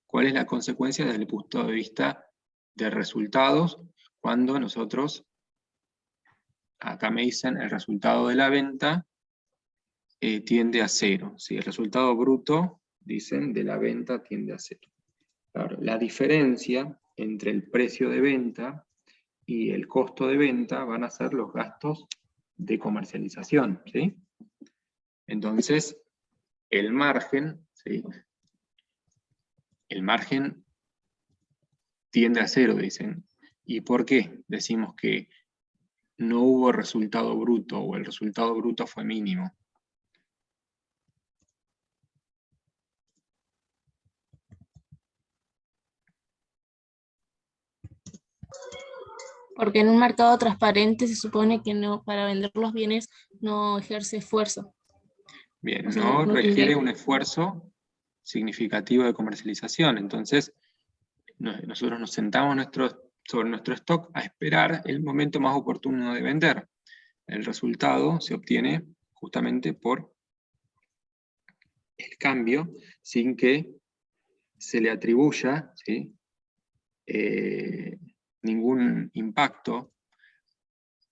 ¿cuál es la consecuencia desde el punto de vista de resultados cuando nosotros, acá me dicen, el resultado de la venta tiende a cero? ¿Sí? El resultado bruto, dicen, de la venta tiende a cero. Claro, la diferencia entre el precio de venta y el costo de venta van a ser los gastos de comercialización, ¿sí? Entonces, el margen, ¿sí? El margen tiende a cero, dicen. ¿Y por qué decimos que no hubo resultado bruto o el resultado bruto fue mínimo? Porque en un mercado transparente se supone que no, para vender los bienes no ejerce esfuerzo. Bien, O sea, no no requiere tendría- un esfuerzo significativo de comercialización. Entonces, nosotros nos sentamos sobre nuestro stock a esperar el momento más oportuno de vender. El resultado se obtiene justamente por el cambio sin que se le atribuya, ¿sí? Ningún impacto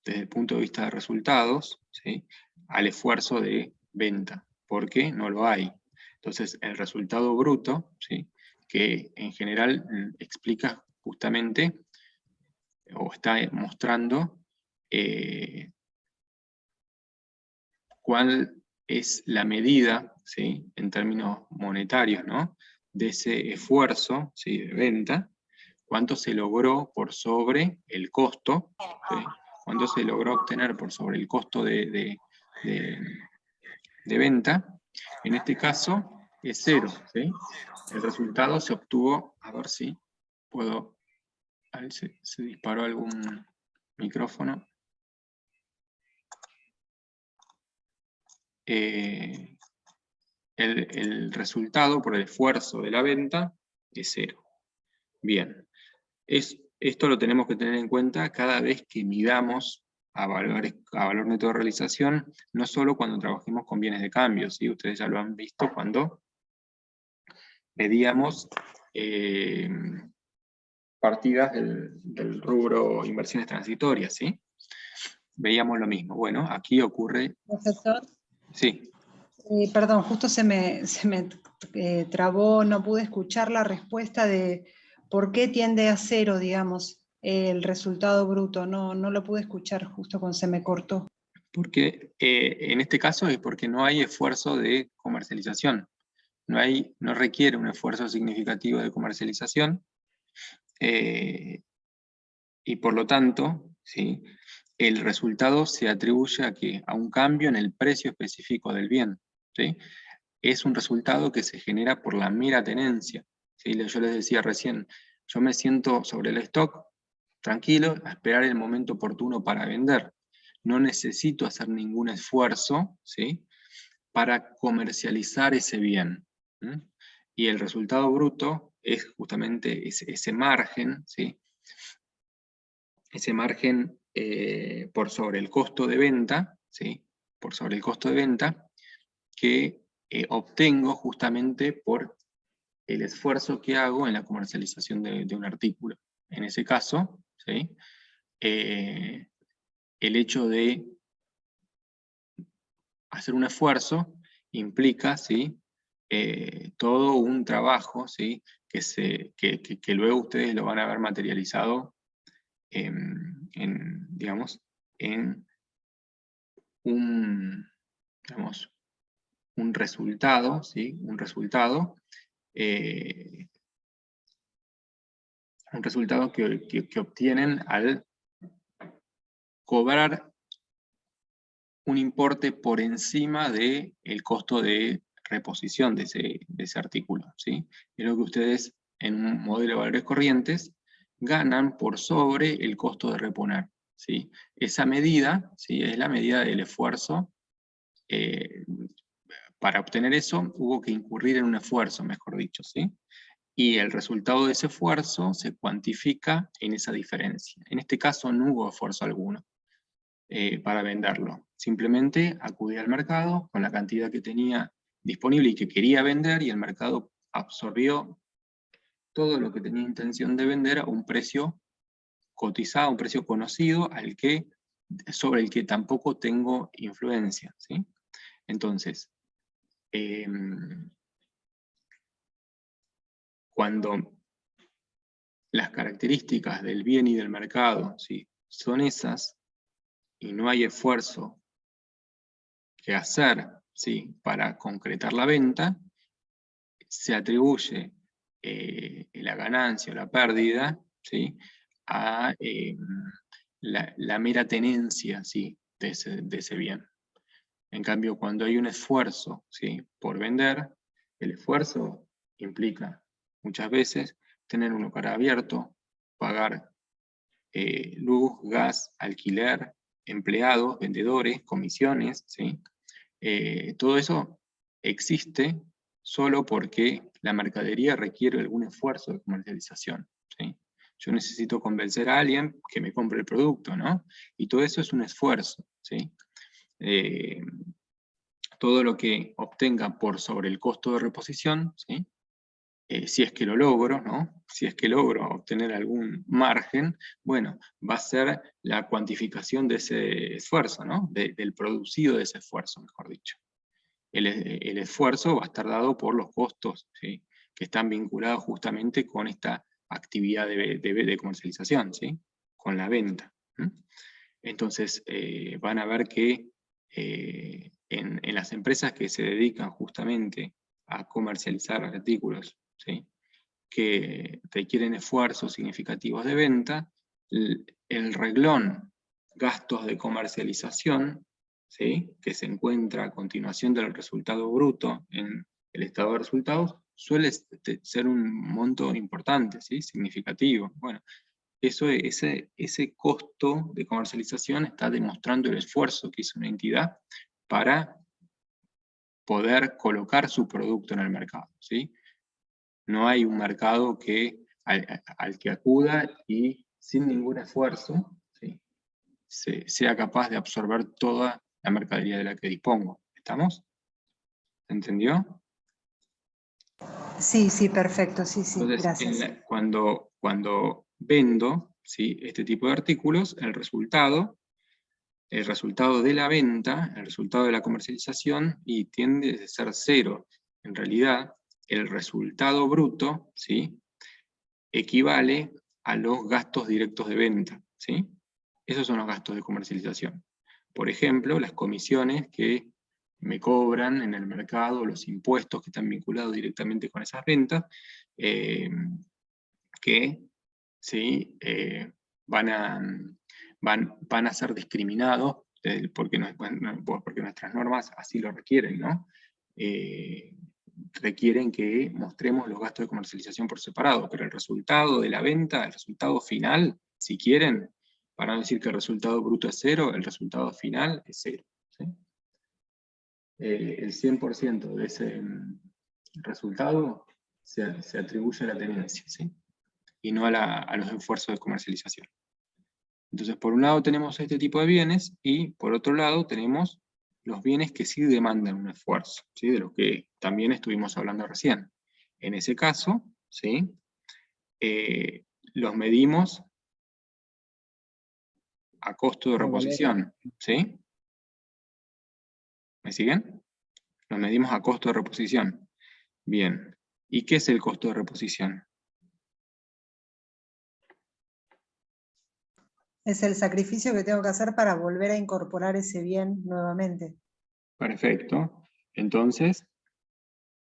desde el punto de vista de resultados, ¿sí? Al esfuerzo de venta, porque no lo hay. Entonces, el resultado bruto, ¿sí? Que en general explica justamente, o está mostrando, cuál es la medida, ¿sí? En términos monetarios, ¿no? De ese esfuerzo, ¿sí? De venta, cuánto se logró por sobre el costo, ¿sí? Cuánto se logró obtener por sobre el costo de venta. En este caso es cero, ¿sí? El resultado se obtuvo, a ver si puedo, a ver si se disparó algún micrófono. El resultado por el esfuerzo de la venta es cero. Bien, es Esto lo tenemos que tener en cuenta cada vez que midamos a valor neto de realización, no solo cuando trabajemos con bienes de cambio, ¿sí? Ustedes ya lo han visto cuando medíamos partidas del rubro inversiones transitorias, ¿sí? Veíamos lo mismo. Bueno, aquí ocurre... Profesor, Sí. perdón, justo se me trabó, no pude escuchar la respuesta de por qué tiende a cero, digamos, el resultado bruto. No lo pude escuchar justo cuando se me cortó. Porque en este caso es porque no hay esfuerzo de comercialización. No requiere un esfuerzo significativo de comercialización, y por lo tanto, ¿sí?, el resultado se atribuye a un cambio en el precio específico del bien, ¿sí? Es un resultado que se genera por la mera tenencia, ¿sí? Yo les decía recién, yo me siento sobre el stock, tranquilo, a esperar el momento oportuno para vender. No necesito hacer ningún esfuerzo, ¿sí?, para comercializar ese bien. ¿Sí? Y el resultado bruto es justamente ese margen, ¿sí?, ese margen por sobre el costo de venta, ¿sí?, por sobre el costo de venta, que obtengo justamente por el esfuerzo que hago en la comercialización de un artículo. En ese caso, ¿sí?, el hecho de hacer un esfuerzo implica, ¿sí?, todo un trabajo, ¿sí?, que luego ustedes lo van a ver materializado digamos, en digamos, un resultado, ¿sí?, un resultado que obtienen al cobrar un importe por encima del costo de reposición de ese artículo, ¿sí? Es lo que ustedes en un modelo de valores corrientes ganan por sobre el costo de reponer, ¿sí? Esa medida, ¿sí?, es la medida del esfuerzo. Para obtener eso hubo que incurrir en un esfuerzo, mejor dicho, ¿sí? Y el resultado de ese esfuerzo se cuantifica en esa diferencia. En este caso no hubo esfuerzo alguno para venderlo. Simplemente acudí al mercado con la cantidad que tenía disponible y que quería vender, y el mercado absorbió todo lo que tenía intención de vender a un precio cotizado, un precio conocido, sobre el que tampoco tengo influencia, ¿sí? Entonces, cuando las características del bien y del mercado, ¿sí?, son esas, y no hay esfuerzo que hacer, ¿sí?, para concretar la venta, se atribuye la ganancia o la pérdida, ¿sí?, a la mera tenencia, ¿sí?, de ese bien. En cambio, cuando hay un esfuerzo, ¿sí?, por vender, el esfuerzo implica muchas veces tener un local abierto, pagar luz, gas, alquiler, empleados, vendedores, comisiones, ¿sí? Todo eso existe solo porque la mercadería requiere algún esfuerzo de comercialización, ¿sí? Yo necesito convencer a alguien que me compre el producto, ¿no? Y todo eso es un esfuerzo, ¿sí? Todo lo que obtenga por sobre el costo de reposición, ¿sí?, si es que lo logro, ¿no?, si es que logro obtener algún margen, bueno, va a ser la cuantificación de ese esfuerzo, ¿no?, del producido de ese esfuerzo, mejor dicho. El esfuerzo va a estar dado por los costos, ¿sí?, que están vinculados justamente con esta actividad de comercialización, ¿sí?, con la venta. Entonces, van a ver que en las empresas que se dedican justamente a comercializar artículos, ¿sí?, que requieren esfuerzos significativos de venta, el renglón gastos de comercialización, ¿sí?, que se encuentra a continuación del resultado bruto en el estado de resultados, suele ser un monto importante, ¿sí?, significativo. Bueno, ese costo de comercialización está demostrando el esfuerzo que hizo una entidad para poder colocar su producto en el mercado, ¿sí? No hay un mercado al que acuda y sin ningún esfuerzo, ¿sí? Sea capaz de absorber toda la mercadería de la que dispongo. ¿Estamos? ¿Se entendió? Sí, sí, perfecto, sí, sí, Entonces, gracias. cuando vendo, ¿sí?, este tipo de artículos, el resultado de la venta, el resultado de la comercialización, y tiende a ser cero. En realidad, el resultado bruto, ¿sí?, equivale a los gastos directos de venta, ¿sí? Esos son los gastos de comercialización. Por ejemplo, las comisiones que me cobran en el mercado, los impuestos que están vinculados directamente con esas ventas, que ¿sí?, van a ser discriminados porque nuestras normas así lo requieren, ¿no? Requieren que mostremos los gastos de comercialización por separado, pero el resultado de la venta, el resultado final, si quieren, para no decir que el resultado bruto es cero, el resultado final es cero, ¿sí? El 100% de ese resultado se atribuye a la tenencia, ¿sí?, y no a los esfuerzos de comercialización. Entonces, por un lado tenemos este tipo de bienes, y por otro lado tenemos los bienes que sí demandan un esfuerzo, ¿sí?, de los que también estuvimos hablando recién. En ese caso, ¿sí?, los medimos a costo de reposición, ¿sí? ¿Me siguen? Los medimos a costo de reposición. Bien. ¿Y qué es el costo de reposición? Es el sacrificio que tengo que hacer para volver a incorporar ese bien nuevamente. Perfecto. Entonces,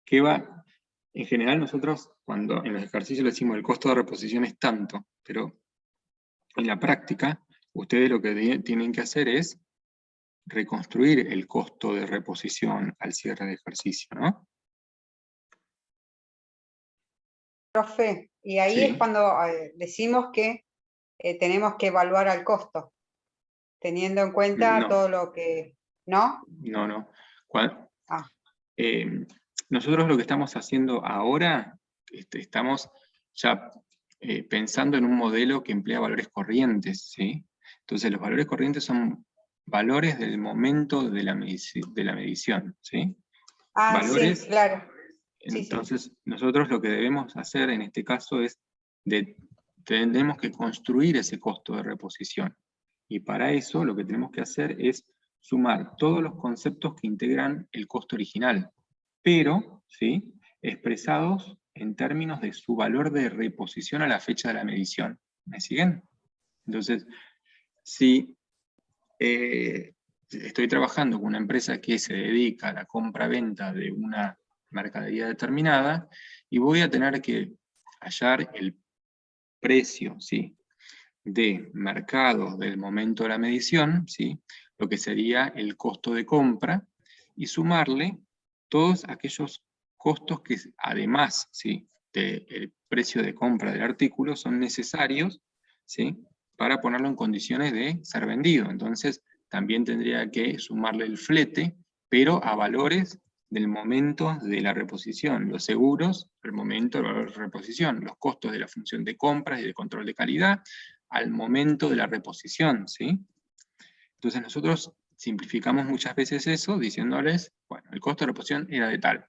¿qué va? En general nosotros, cuando en los ejercicios le decimos el costo de reposición es tanto, pero en la práctica, ustedes lo que tienen que hacer es reconstruir el costo de reposición al cierre de ejercicio, ¿no? Profe, y ahí Sí. es cuando decimos que tenemos que evaluar al costo, teniendo en cuenta No. todo lo que... ¿No? No. Ah. Nosotros lo que estamos haciendo ahora, estamos ya pensando en un modelo que emplea valores corrientes, ¿sí? Entonces los valores corrientes son valores del momento de la medición, ¿sí? Ah, Valores. sí, claro. Sí, sí. Entonces, nosotros lo que debemos hacer en este caso es, tenemos que construir ese costo de reposición. Y para eso lo que tenemos que hacer es sumar todos los conceptos que integran el costo original, pero, ¿sí?, expresados en términos de su valor de reposición a la fecha de la medición. ¿Me siguen? Entonces, si estoy trabajando con una empresa que se dedica a la compra-venta de una mercadería determinada, y voy a tener que hallar el precio, ¿sí?, de mercado del momento de la medición, ¿sí?, lo que sería el costo de compra, y sumarle todos aquellos costos que, además, ¿sí?, del precio de compra del artículo, son necesarios, ¿sí?, para ponerlo en condiciones de ser vendido. Entonces, también tendría que sumarle el flete, pero a valores del momento de la reposición, los seguros al momento de la reposición, los costos de la función de compras y de control de calidad al momento de la reposición, ¿sí? Entonces nosotros simplificamos muchas veces eso diciéndoles, bueno, el costo de reposición era de tal.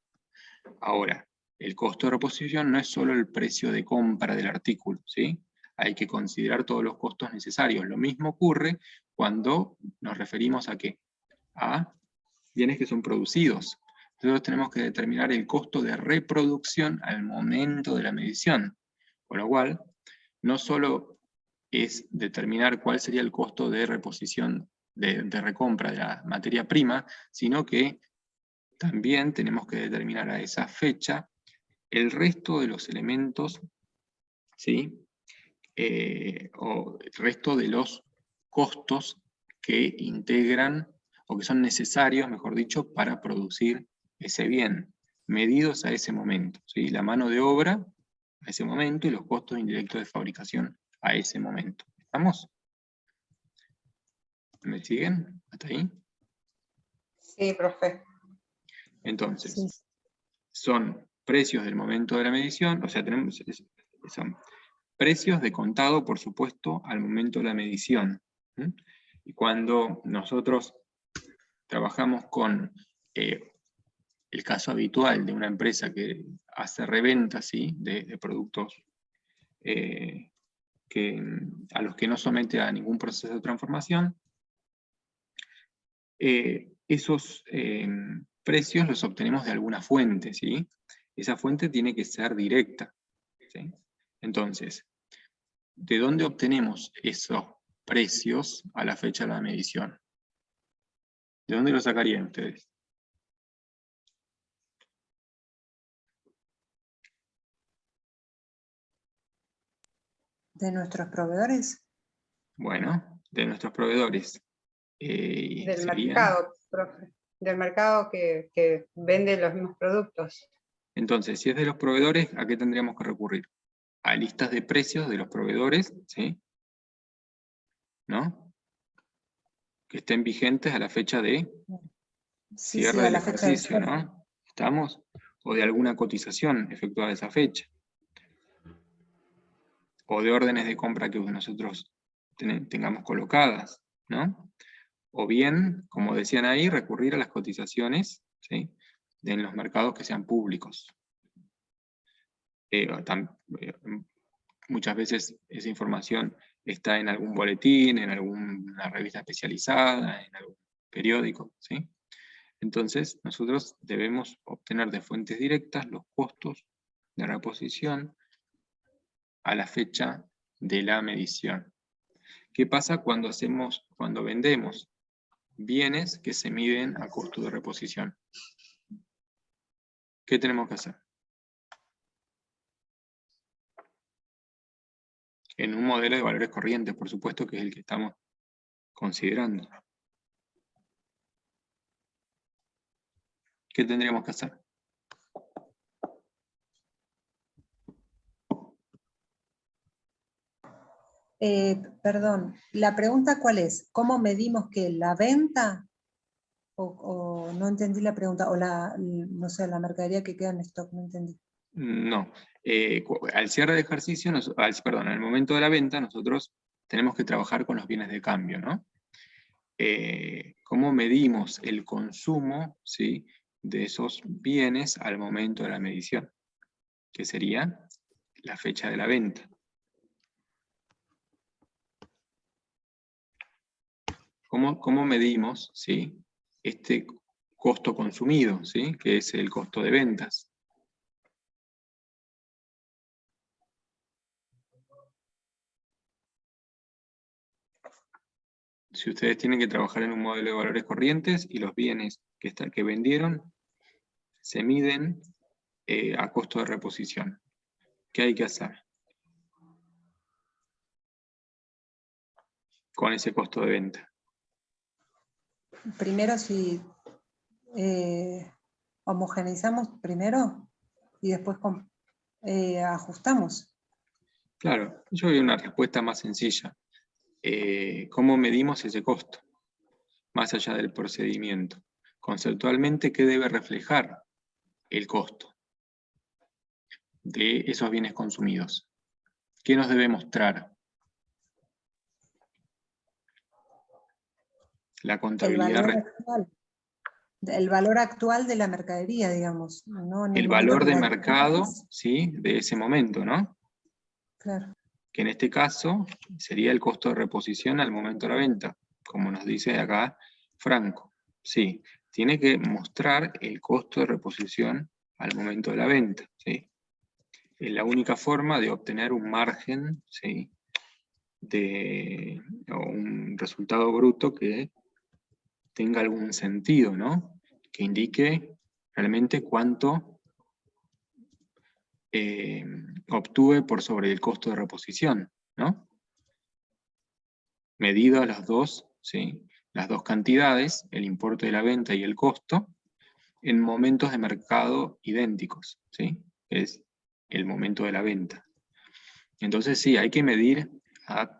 Ahora, el costo de reposición no es solo el precio de compra del artículo, ¿sí? Hay que considerar todos los costos necesarios. Lo mismo ocurre cuando nos referimos a ¿qué? A bienes que son producidos. Nosotros tenemos que determinar el costo de reproducción al momento de la medición. Con lo cual, no solo es determinar cuál sería el costo de reposición, de recompra de la materia prima, sino que también tenemos que determinar a esa fecha el resto de los elementos, ¿sí? O el resto de los costos que integran, o que son necesarios, mejor dicho, para producir ese bien, medidos a ese momento, ¿sí? La mano de obra a ese momento y los costos indirectos de fabricación a ese momento. ¿Estamos? ¿Me siguen? ¿Hasta ahí? Sí, profe. Entonces, Sí. son precios del momento de la medición, o sea, tenemos, son precios de contado, por supuesto, al momento de la medición. Y cuando nosotros trabajamos con el caso habitual de una empresa que hace reventa, ¿sí?, de productos a los que no somete a ningún proceso de transformación, esos precios los obtenemos de alguna fuente, ¿sí? Esa fuente tiene que ser directa, ¿sí? Entonces, ¿de dónde obtenemos esos precios a la fecha de la medición? ¿De dónde lo sacarían ustedes? ¿De nuestros proveedores? Bueno, de nuestros proveedores. Del serían... mercado, profe. Del mercado que vende los mismos productos. Entonces, si es de los proveedores, ¿a qué tendríamos que recurrir? A listas de precios de los proveedores, ¿sí? ¿No? Que estén vigentes a la fecha de Sí, cierre a del la fecha del ejercicio, cierre. ¿no? ¿Estamos? O de alguna cotización efectuada a esa fecha. O de órdenes de compra que nosotros tengamos colocadas, ¿no? O bien, como decían ahí, recurrir a las cotizaciones, ¿sí?, en los mercados que sean públicos. Muchas veces esa información está en algún boletín, en alguna revista especializada, en algún periódico, ¿sí? Entonces, nosotros debemos obtener de fuentes directas los costos de reposición a la fecha de la medición. ¿Qué pasa cuando vendemos bienes que se miden a costo de reposición? ¿Qué tenemos que hacer? En un modelo de valores corrientes, por supuesto, que es el que estamos considerando. ¿Qué tendríamos que hacer? Perdón, la pregunta ¿cuál es? ¿Cómo medimos que la venta? O no entendí la pregunta, o no sé, la mercadería que queda en stock, no entendí. No. Al cierre de ejercicio, perdón, al momento de la venta, nosotros tenemos que trabajar con los bienes de cambio, ¿no? ¿Cómo medimos el consumo, ¿sí?, de esos bienes al momento de la medición? Que sería la fecha de la venta. ¿Cómo medimos, ¿sí?, este costo consumido, ¿sí?, que es el costo de ventas? Si ustedes tienen que trabajar en un modelo de valores corrientes y los bienes que vendieron se miden a costo de reposición, ¿qué hay que hacer con ese costo de venta? Primero si homogeneizamos primero y después ajustamos. Claro, yo doy una respuesta más sencilla. ¿Cómo medimos ese costo? Más allá del procedimiento. Conceptualmente, ¿qué debe reflejar el costo de esos bienes consumidos? ¿Qué nos debe mostrar? La contabilidad. El valor actual de la mercadería, digamos. ¿No? El valor de mercado, ¿sí?, de ese momento, ¿no? Claro. Que en este caso sería el costo de reposición al momento de la venta, como nos dice acá Franco. Sí, tiene que mostrar el costo de reposición al momento de la venta, ¿sí? Es la única forma de obtener un margen, ¿sí?, o un resultado bruto que tenga algún sentido, ¿no? Que indique realmente cuánto obtuve por sobre el costo de reposición, ¿no? Medido las dos, ¿sí?, las dos cantidades, el importe de la venta y el costo, en momentos de mercado idénticos, ¿sí? Es el momento de la venta. Entonces sí, hay que medir a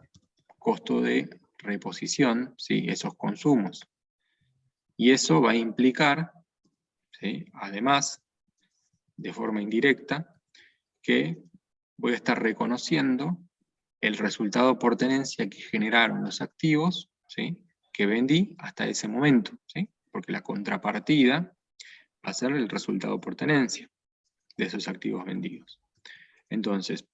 costo de reposición, ¿sí?, esos consumos. Y eso va a implicar, ¿sí?, además, de forma indirecta, que voy a estar reconociendo el resultado por tenencia que generaron los activos, ¿sí?, que vendí hasta ese momento, ¿sí?, porque la contrapartida va a ser el resultado por tenencia de esos activos vendidos. Entonces,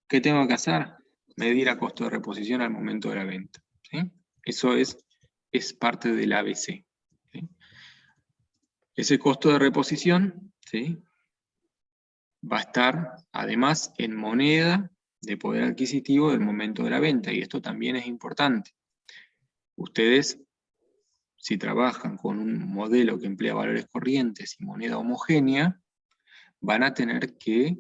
¿qué tengo que hacer? Medir a costo de reposición al momento de la venta, ¿sí? Eso es parte del ABC, ¿sí? Ese costo de reposición, ¿sí?, va a estar además en moneda de poder adquisitivo del momento de la venta, y esto también es importante. Ustedes, si trabajan con un modelo que emplea valores corrientes y moneda homogénea, van a tener que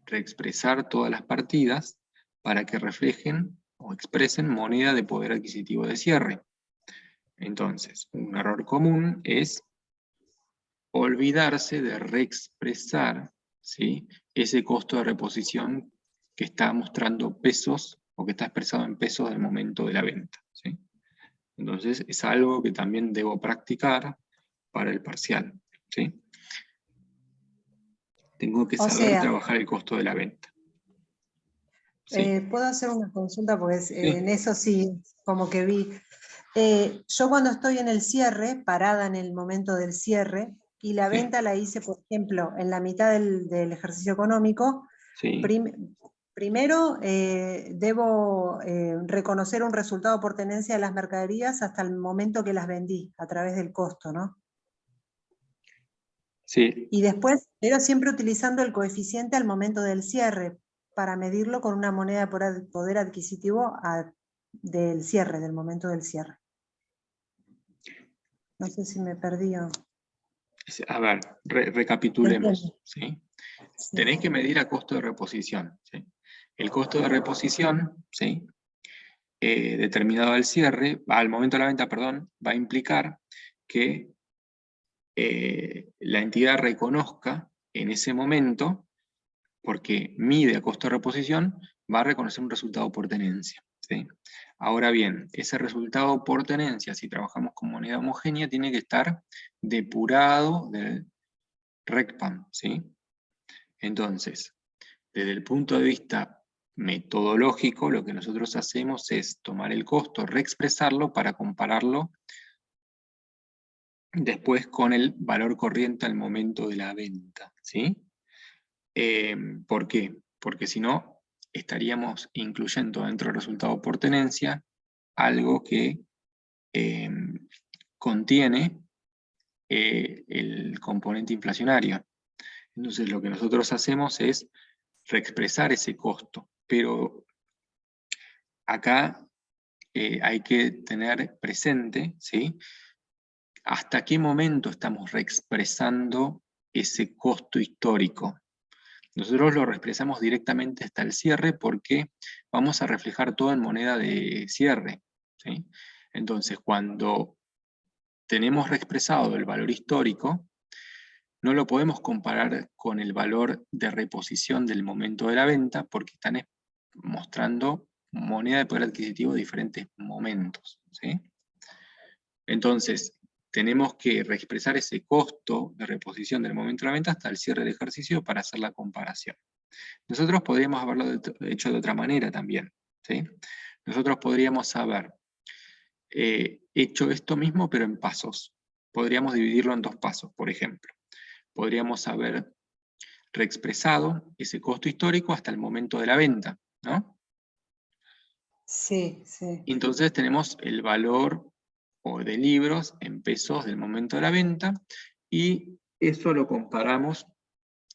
reexpresar todas las partidas para que reflejen o expresen moneda de poder adquisitivo de cierre. Entonces, un error común es olvidarse de reexpresar, ¿sí?, ese costo de reposición que está mostrando pesos o que está expresado en pesos del momento de la venta, ¿sí? Entonces es algo que también debo practicar para el parcial, ¿sí? Tengo que O saber sea, trabajar el costo de la venta. ¿Sí? ¿puedo hacer una consulta? Porque Sí. en eso sí, como que vi. Yo cuando estoy en el cierre, parada en el momento del cierre, y la Sí. venta la hice, por ejemplo, en la mitad del ejercicio económico, Sí. primero debo reconocer un resultado por tenencia de las mercaderías hasta el momento que las vendí, a través del costo, ¿no? Sí. Y después, pero siempre utilizando el coeficiente al momento del cierre, para medirlo con una moneda de poder adquisitivo del cierre, del momento del cierre. No sé si me perdí o... A ver, recapitulemos, Entiendo. ¿sí? Sí. Tenéis que medir a costo de reposición, ¿sí? El costo de reposición, ¿sí?, determinado al cierre, al momento de la venta, perdón, va a implicar que la entidad reconozca en ese momento, porque mide a costo de reposición, va a reconocer un resultado por tenencia, ¿sí? Ahora bien, ese resultado por tenencia, si trabajamos con moneda homogénea, tiene que estar depurado del RECPAM, ¿sí? Entonces, desde el punto de vista metodológico, lo que nosotros hacemos es tomar el costo, reexpresarlo para compararlo después con el valor corriente al momento de la venta, ¿sí? ¿Por qué? Porque si no, estaríamos incluyendo dentro del resultado por tenencia algo que contiene el componente inflacionario. Entonces lo que nosotros hacemos es reexpresar ese costo, pero acá hay que tener presente, ¿sí?, hasta qué momento estamos reexpresando ese costo histórico. Nosotros lo reexpresamos directamente hasta el cierre porque vamos a reflejar todo en moneda de cierre, ¿sí? Entonces, cuando tenemos reexpresado el valor histórico, no lo podemos comparar con el valor de reposición del momento de la venta porque están mostrando moneda de poder adquisitivo de diferentes momentos, ¿sí? Entonces, tenemos que reexpresar ese costo de reposición del momento de la venta hasta el cierre del ejercicio para hacer la comparación. Nosotros podríamos haberlo hecho de otra manera también, ¿sí? Nosotros podríamos haber hecho esto mismo, pero en pasos. Podríamos dividirlo en 2 pasos, por ejemplo. Podríamos haber reexpresado ese costo histórico hasta el momento de la venta, ¿no? Sí, sí. Entonces tenemos el valor de libros en pesos del momento de la venta, y eso lo comparamos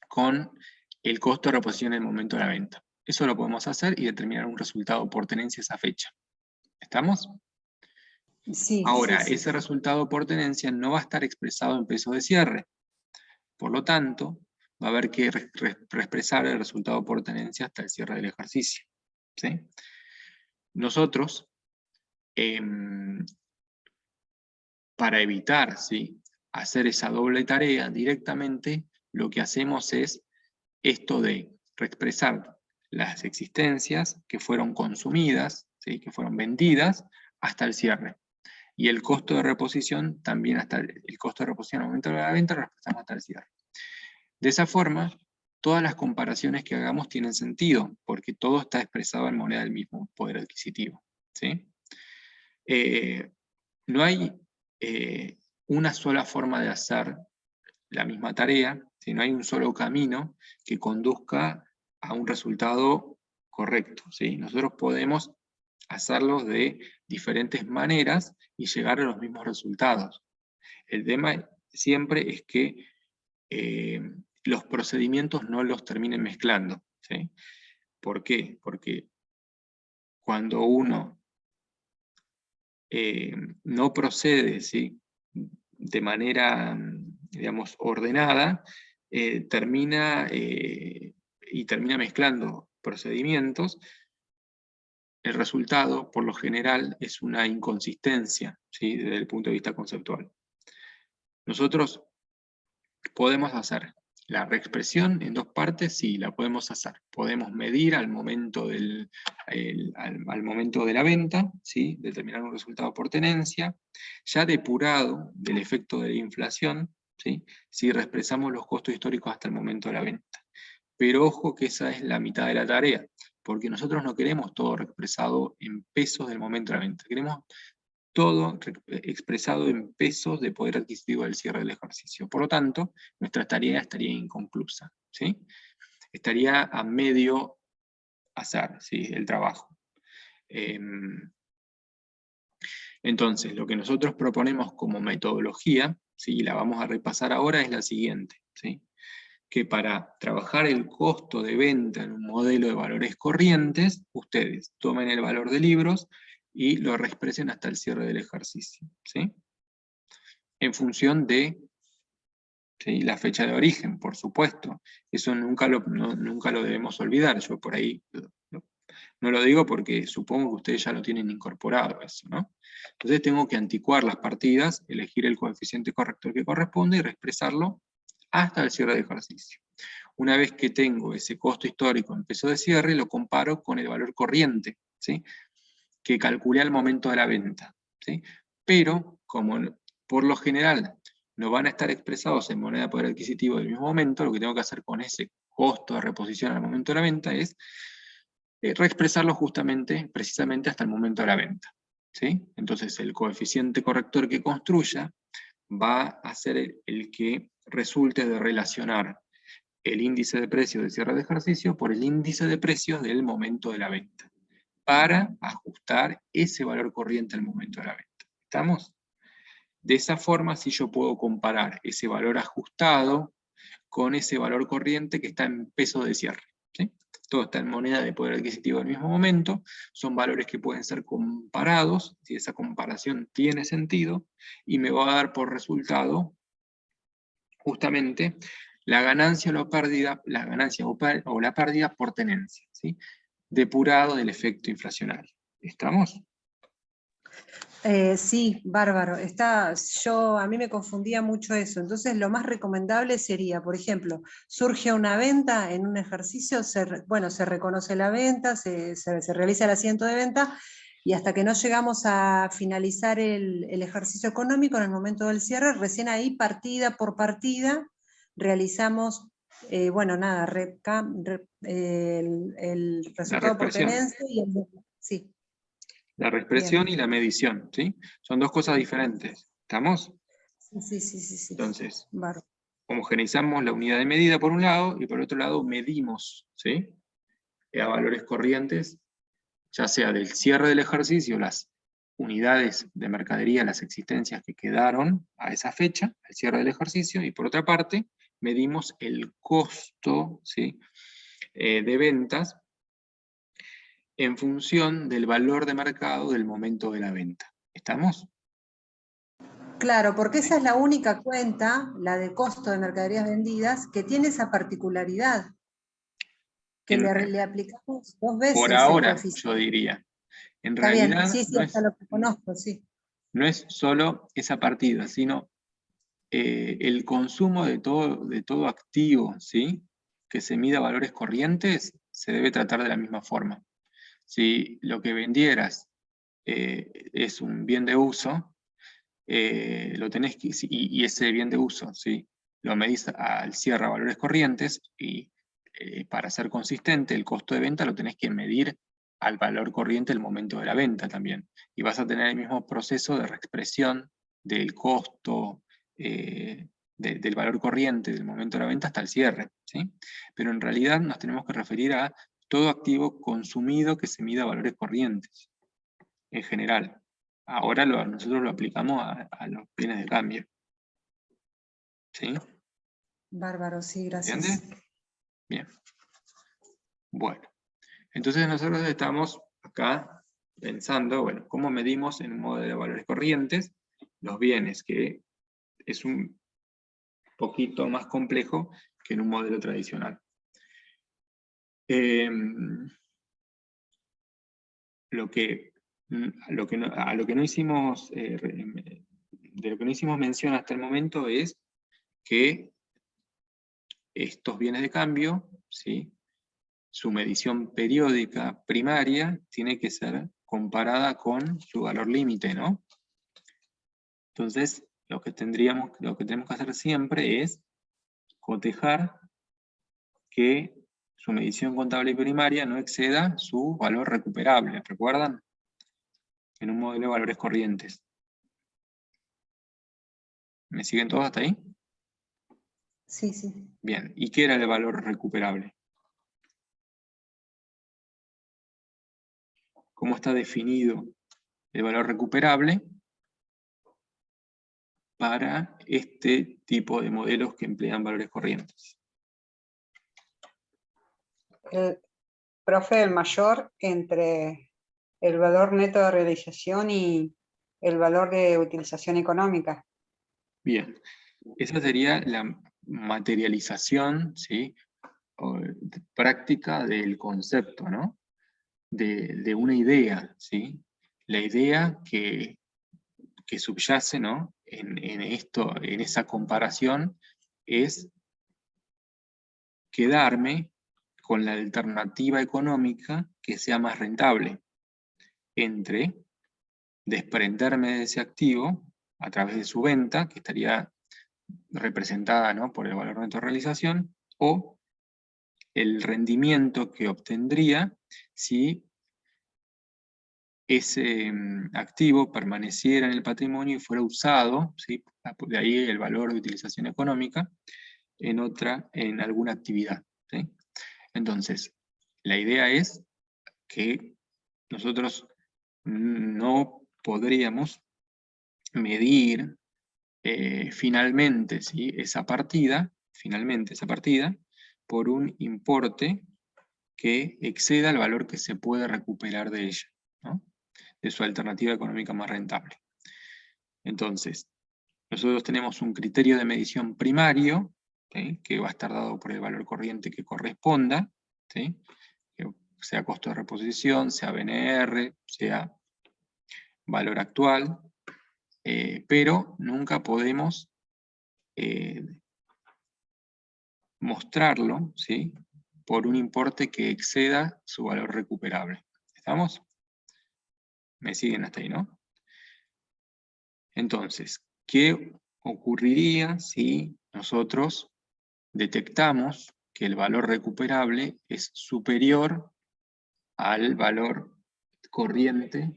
con el costo de reposición en el momento de la venta. Eso lo podemos hacer y determinar un resultado por tenencia esa fecha. ¿Estamos? Sí, Ahora, sí, ese sí. resultado por tenencia no va a estar expresado en pesos de cierre. Por lo tanto, va a haber que reexpresar el resultado por tenencia hasta el cierre del ejercicio, ¿sí? Nosotros, para evitar, ¿sí?, hacer esa doble tarea directamente, lo que hacemos es esto de reexpresar las existencias que fueron consumidas, ¿sí?, que fueron vendidas, hasta el cierre. Y el costo de reposición también hasta el costo de reposición al momento de la venta lo expresamos hasta el cierre. De esa forma, todas las comparaciones que hagamos tienen sentido, porque todo está expresado en moneda del mismo poder adquisitivo, ¿sí? No hay una sola forma de hacer la misma tarea, ¿sí? No hay un solo camino que conduzca a un resultado correcto, ¿sí? Nosotros podemos hacerlo de diferentes maneras y llegar a los mismos resultados. El tema siempre es que los procedimientos no los terminen mezclando, ¿sí? ¿Por qué? Porque cuando uno no procede, ¿sí?, de manera, digamos, ordenada, termina mezclando procedimientos. El resultado, por lo general, es una inconsistencia, ¿sí?, desde el punto de vista conceptual. Nosotros podemos hacer la reexpresión en dos partes, sí, la podemos hacer. Podemos medir al momento, al momento de la venta, ¿sí?, determinar un resultado por tenencia, ya depurado del efecto de la inflación, ¿sí?, si reexpresamos los costos históricos hasta el momento de la venta. Pero ojo que esa es la mitad de la tarea, porque nosotros no queremos todo reexpresado en pesos del momento de la venta, queremos todo expresado en pesos de poder adquisitivo del cierre del ejercicio. Por lo tanto, nuestra tarea estaría inconclusa, ¿sí? Estaría a medio hacer, ¿sí?, el trabajo. Entonces, lo que nosotros proponemos como metodología, ¿sí?, la vamos a repasar ahora, es la siguiente, ¿sí?, que para trabajar el costo de venta en un modelo de valores corrientes, ustedes tomen el valor de libros y lo reexpresen hasta el cierre del ejercicio, ¿sí?, en función de, ¿sí?, la fecha de origen, por supuesto. Eso nunca lo debemos olvidar. Yo por ahí no lo digo porque supongo que ustedes ya lo tienen incorporado eso, ¿no? Entonces tengo que anticuar las partidas, elegir el coeficiente corrector que corresponde y reexpresarlo hasta el cierre de ejercicio. Una vez que tengo ese costo histórico en peso de cierre, lo comparo con el valor corriente, ¿sí?, que calculé al momento de la venta, ¿sí? Pero, como por lo general no van a estar expresados en moneda de poder adquisitivo del mismo momento, lo que tengo que hacer con ese costo de reposición al momento de la venta es reexpresarlo precisamente hasta el momento de la venta, ¿sí? Entonces el coeficiente corrector que construya va a ser el que resulte de relacionar el índice de precios de cierre de ejercicio por el índice de precios del momento de la venta, para ajustar ese valor corriente al momento de la venta. ¿Estamos? De esa forma, sí, yo puedo comparar ese valor ajustado con ese valor corriente que está en peso de cierre, ¿sí? Todo está en moneda de poder adquisitivo al mismo momento, son valores que pueden ser comparados, si esa comparación tiene sentido, y me va a dar por resultado justamente la ganancia o la pérdida por tenencia, ¿sí?, depurado del efecto inflacionario. ¿Estamos? Sí, bárbaro. A mí me confundía mucho eso. Entonces, lo más recomendable sería, por ejemplo, surge una venta en un ejercicio, se reconoce la venta, se realiza el asiento de venta, y hasta que no llegamos a finalizar el ejercicio económico, en el momento del cierre, recién ahí, partida por partida, realizamos, el resultado por tenencia y sí. La reexpresión Bien. y la medición, ¿sí? Son dos cosas diferentes. ¿Estamos? Sí. Entonces, Bárbaro. homogeneizamos la unidad de medida por un lado, y por otro lado medimos, ¿sí?, a valores corrientes, ya sea del cierre del ejercicio, las unidades de mercadería, las existencias que quedaron a esa fecha, al cierre del ejercicio, y por otra parte, medimos el costo, ¿sí?, de ventas en función del valor de mercado del momento de la venta. ¿Estamos? Claro, porque esa es la única cuenta, la de costo de mercaderías vendidas, que tiene esa particularidad, que le aplicamos 2 veces por el ahora, coeficiente. yo diría. En Está bien, realidad, sí, hasta lo que conozco, sí. no es solo esa partida, sino el consumo de todo activo, ¿sí?, que se mida a valores corrientes, se debe tratar de la misma forma. Si lo que vendieras es un bien de uso, lo tenés que, y ese bien de uso, ¿sí?, lo medís al cierre a valores corrientes, y para ser consistente, el costo de venta lo tenés que medir al valor corriente del momento de la venta también. Y vas a tener el mismo proceso de reexpresión del costo, del valor corriente del momento de la venta hasta el cierre, ¿sí? Pero en realidad nos tenemos que referir a todo activo consumido que se mida a valores corrientes, en general. Ahora nosotros lo aplicamos a los bienes de cambio. ¿Sí? Bárbaro, sí, gracias. ¿Entiendes? Bien. Bueno, entonces nosotros estamos acá pensando, bueno, ¿cómo medimos en un modelo de valores corrientes los bienes? Que es un poquito más complejo que en un modelo tradicional. A lo que no hicimos mención hasta el momento es que estos bienes de cambio, ¿sí?, su medición periódica primaria tiene que ser comparada con su valor límite, ¿no? Entonces, lo que tenemos que hacer siempre es cotejar que su medición contable primaria no exceda su valor recuperable, ¿recuerdan? En un modelo de valores corrientes. ¿Me siguen todos hasta ahí? Sí, sí. Bien, ¿y qué era el valor recuperable? ¿Cómo está definido el valor recuperable para este tipo de modelos que emplean valores corrientes? Profe, el mayor entre el valor neto de realización y el valor de utilización económica. Bien, esa sería la materialización, ¿sí?, práctica del concepto, ¿no? De una idea, ¿sí? La idea que subyace, ¿no?, en esa comparación es quedarme con la alternativa económica que sea más rentable entre desprenderme de ese activo a través de su venta, que estaría representada, ¿no?, por el valor neto de realización, o el rendimiento que obtendría si ese activo permaneciera en el patrimonio y fuera usado, ¿sí?, de ahí el valor de utilización económica, en alguna actividad, ¿sí? Entonces, la idea es que nosotros no podríamos medir finalmente, ¿sí?, esa partida por un importe que exceda el valor que se puede recuperar de ella, ¿no?, de su alternativa económica más rentable. Entonces, nosotros tenemos un criterio de medición primario, ¿sí?, que va a estar dado por el valor corriente que corresponda, ¿sí?, que sea costo de reposición, sea BNR, sea valor actual, pero nunca podemos mostrarlo, ¿sí?, por un importe que exceda su valor recuperable. ¿Estamos? ¿Me siguen hasta ahí, no? Entonces, ¿qué ocurriría si nosotros detectamos que el valor recuperable es superior al valor corriente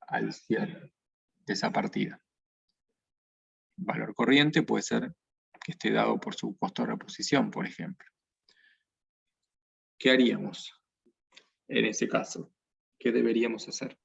al cierre de esa partida? El valor corriente puede ser que esté dado por su costo de reposición, por ejemplo. ¿Qué haríamos en ese caso? ¿Qué deberíamos hacer?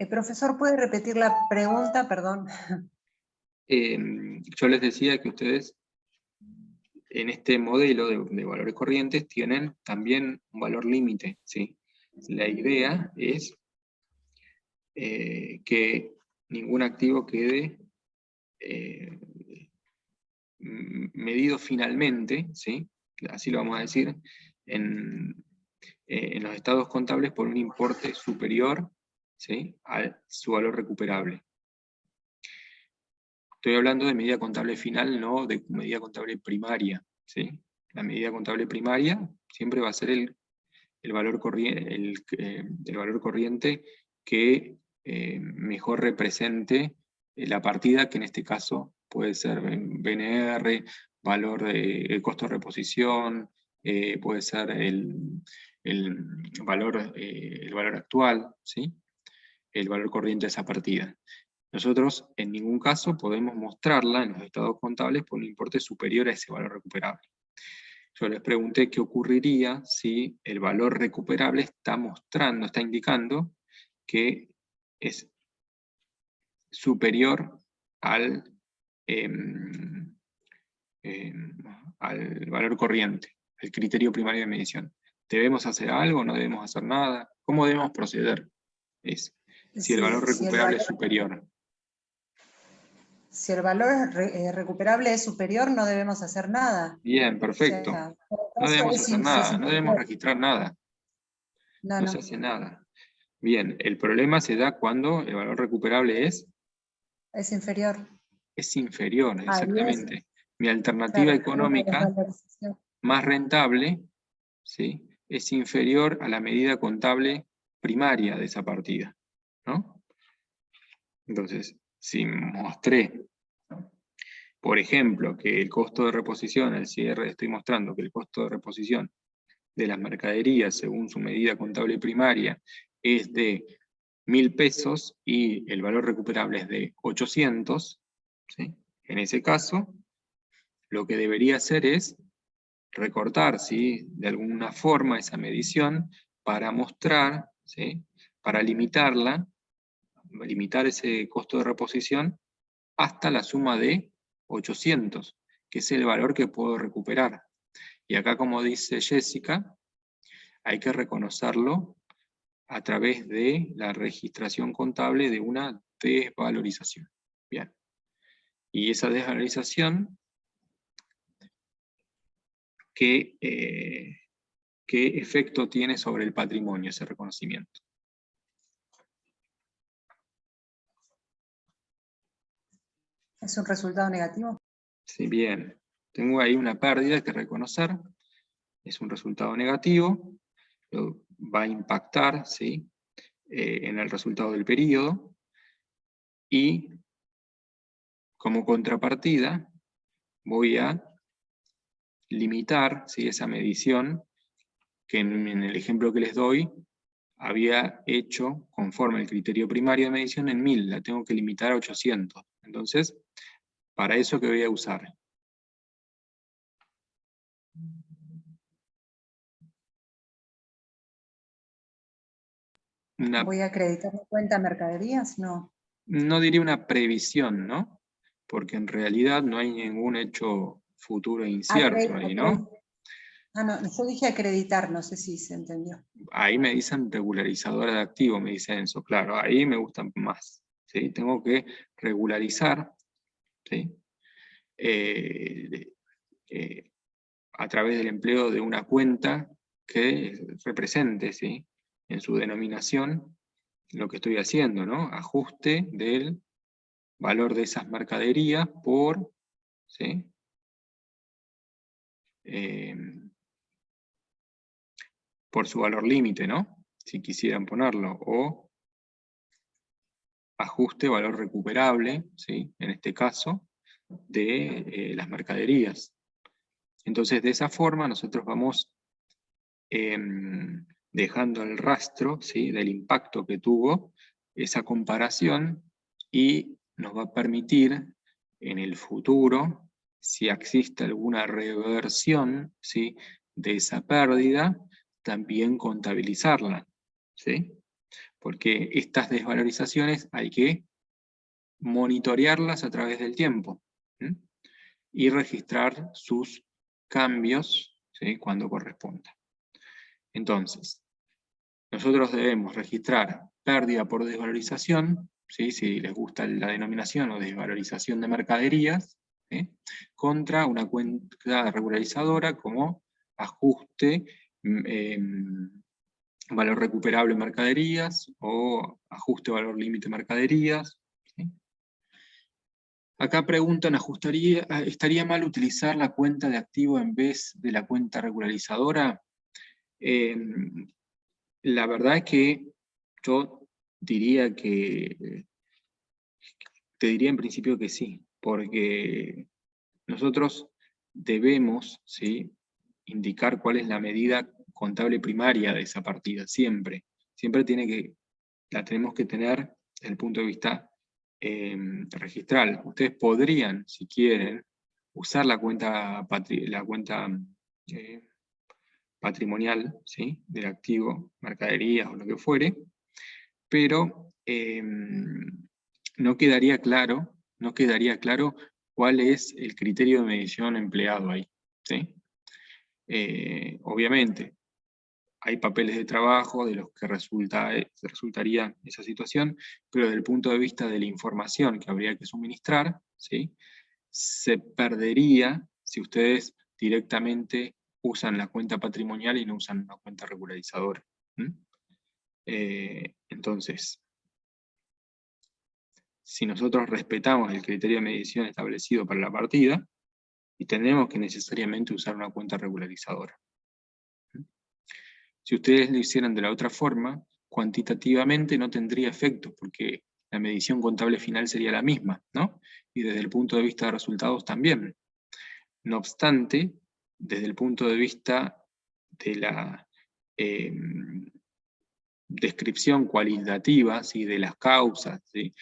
Profesor, ¿puede repetir la pregunta? Perdón. Yo les decía que ustedes en este modelo de valores corrientes tienen también un valor límite, ¿sí? La idea es que ningún activo quede medido finalmente, ¿sí?, así lo vamos a decir, en los estados contables por un importe superior, ¿sí?, a su valor recuperable. Estoy hablando de medida contable final, no de medida contable primaria, ¿sí? La medida contable primaria siempre va a ser el valor corriente que mejor represente la partida, que en este caso puede ser BNR, valor de costo de reposición, puede ser el valor actual, ¿sí? El valor corriente de esa partida. Nosotros en ningún caso podemos mostrarla en los estados contables por un importe superior a ese valor recuperable. Yo les pregunté qué ocurriría si el valor recuperable está indicando que es superior al valor corriente, el criterio primario de medición. ¿Debemos hacer algo? ¿No debemos hacer nada? ¿Cómo debemos proceder? Si el valor recuperable es superior. Si el valor recuperable es superior, no debemos hacer nada. Bien, perfecto. O sea, no debemos hacer nada, no debemos inferior. registrar nada. No, No se hace nada. Bien, el problema se da cuando el valor recuperable es inferior. Es inferior, exactamente. Mi alternativa Claro, económica desvalorización. más rentable, ¿sí?, es inferior a la medida contable primaria de esa partida, ¿no? Entonces, si mostré, por ejemplo, que el costo de reposición, al cierre estoy mostrando que el costo de reposición de las mercaderías, según su medida contable primaria, es de 1.000 pesos y el valor recuperable es de 800, ¿sí? En ese caso, lo que debería hacer es recortar, ¿sí?, de alguna forma esa medición para mostrar, ¿sí?, para limitar ese costo de reposición hasta la suma de 800, que es el valor que puedo recuperar. Y acá, como dice Jessica, hay que reconocerlo a través de la registración contable de una desvalorización. Bien. Y esa desvalorización, ¿qué efecto tiene sobre el patrimonio ese reconocimiento? ¿Es un resultado negativo? Sí, bien. Tengo ahí una pérdida que reconocer. Es un resultado negativo. Va a impactar, ¿sí?, en el resultado del periodo. Y como contrapartida, voy a limitar, ¿sí?, esa medición que en el ejemplo que les doy había hecho conforme al criterio primario de medición en 1.000, la tengo que limitar a 800. Entonces, ¿para eso qué voy a usar? ¿Voy a acreditar mi cuenta mercaderías? No. No diría una previsión, ¿no? Porque en realidad no hay ningún hecho futuro incierto ahí, ¿no? No, yo dije acreditar, no sé si se entendió. Ahí me dicen regularizadora de activo, me dice Enzo, claro, ahí me gustan más, ¿sí? Tengo que regularizar, ¿sí?, a través del empleo de una cuenta que represente, ¿sí?, en su denominación lo que estoy haciendo, ¿no? Ajuste del valor de esas mercaderías por, ¿sí?, por su valor límite, ¿no?, si quisieran ponerlo, o ajuste valor recuperable, ¿sí?, en este caso, de las mercaderías. Entonces, de esa forma, nosotros vamos dejando el rastro, ¿sí?, del impacto que tuvo esa comparación, y nos va a permitir en el futuro, si existe alguna reversión, ¿sí?, de esa pérdida, también contabilizarla, ¿sí? Porque estas desvalorizaciones hay que monitorearlas a través del tiempo, ¿sí?, y registrar sus cambios, ¿sí?, cuando corresponda. Entonces, nosotros debemos registrar pérdida por desvalorización, ¿sí?, si les gusta la denominación, o desvalorización de mercaderías, ¿sí?, contra una cuenta regularizadora como ajuste, valor recuperable mercaderías, o ajuste valor límite mercaderías, ¿sí? Acá preguntan, ¿estaría mal utilizar la cuenta de activo en vez de la cuenta regularizadora? La verdad es que yo diría que, te diría en principio que sí, porque nosotros debemos, ¿sí?, indicar cuál es la medida contable primaria de esa partida, siempre. Siempre la tenemos que tener desde el punto de vista registral. Ustedes podrían, si quieren, usar la cuenta patrimonial, ¿sí?, del activo, mercaderías o lo que fuere, pero no quedaría claro cuál es el criterio de medición empleado ahí, ¿sí? Obviamente, hay papeles de trabajo de los que resultaría esa situación, pero desde el punto de vista de la información que habría que suministrar, ¿sí?, se perdería si ustedes directamente usan la cuenta patrimonial y no usan una cuenta regularizadora. Entonces, si nosotros respetamos el criterio de medición establecido para la partida, y tenemos que necesariamente usar una cuenta regularizadora. Si ustedes lo hicieran de la otra forma, cuantitativamente no tendría efecto, porque la medición contable final sería la misma, ¿no? Y desde el punto de vista de resultados también. No obstante, desde el punto de vista de la descripción cualitativa, ¿sí?, de las causas, ¿sí?,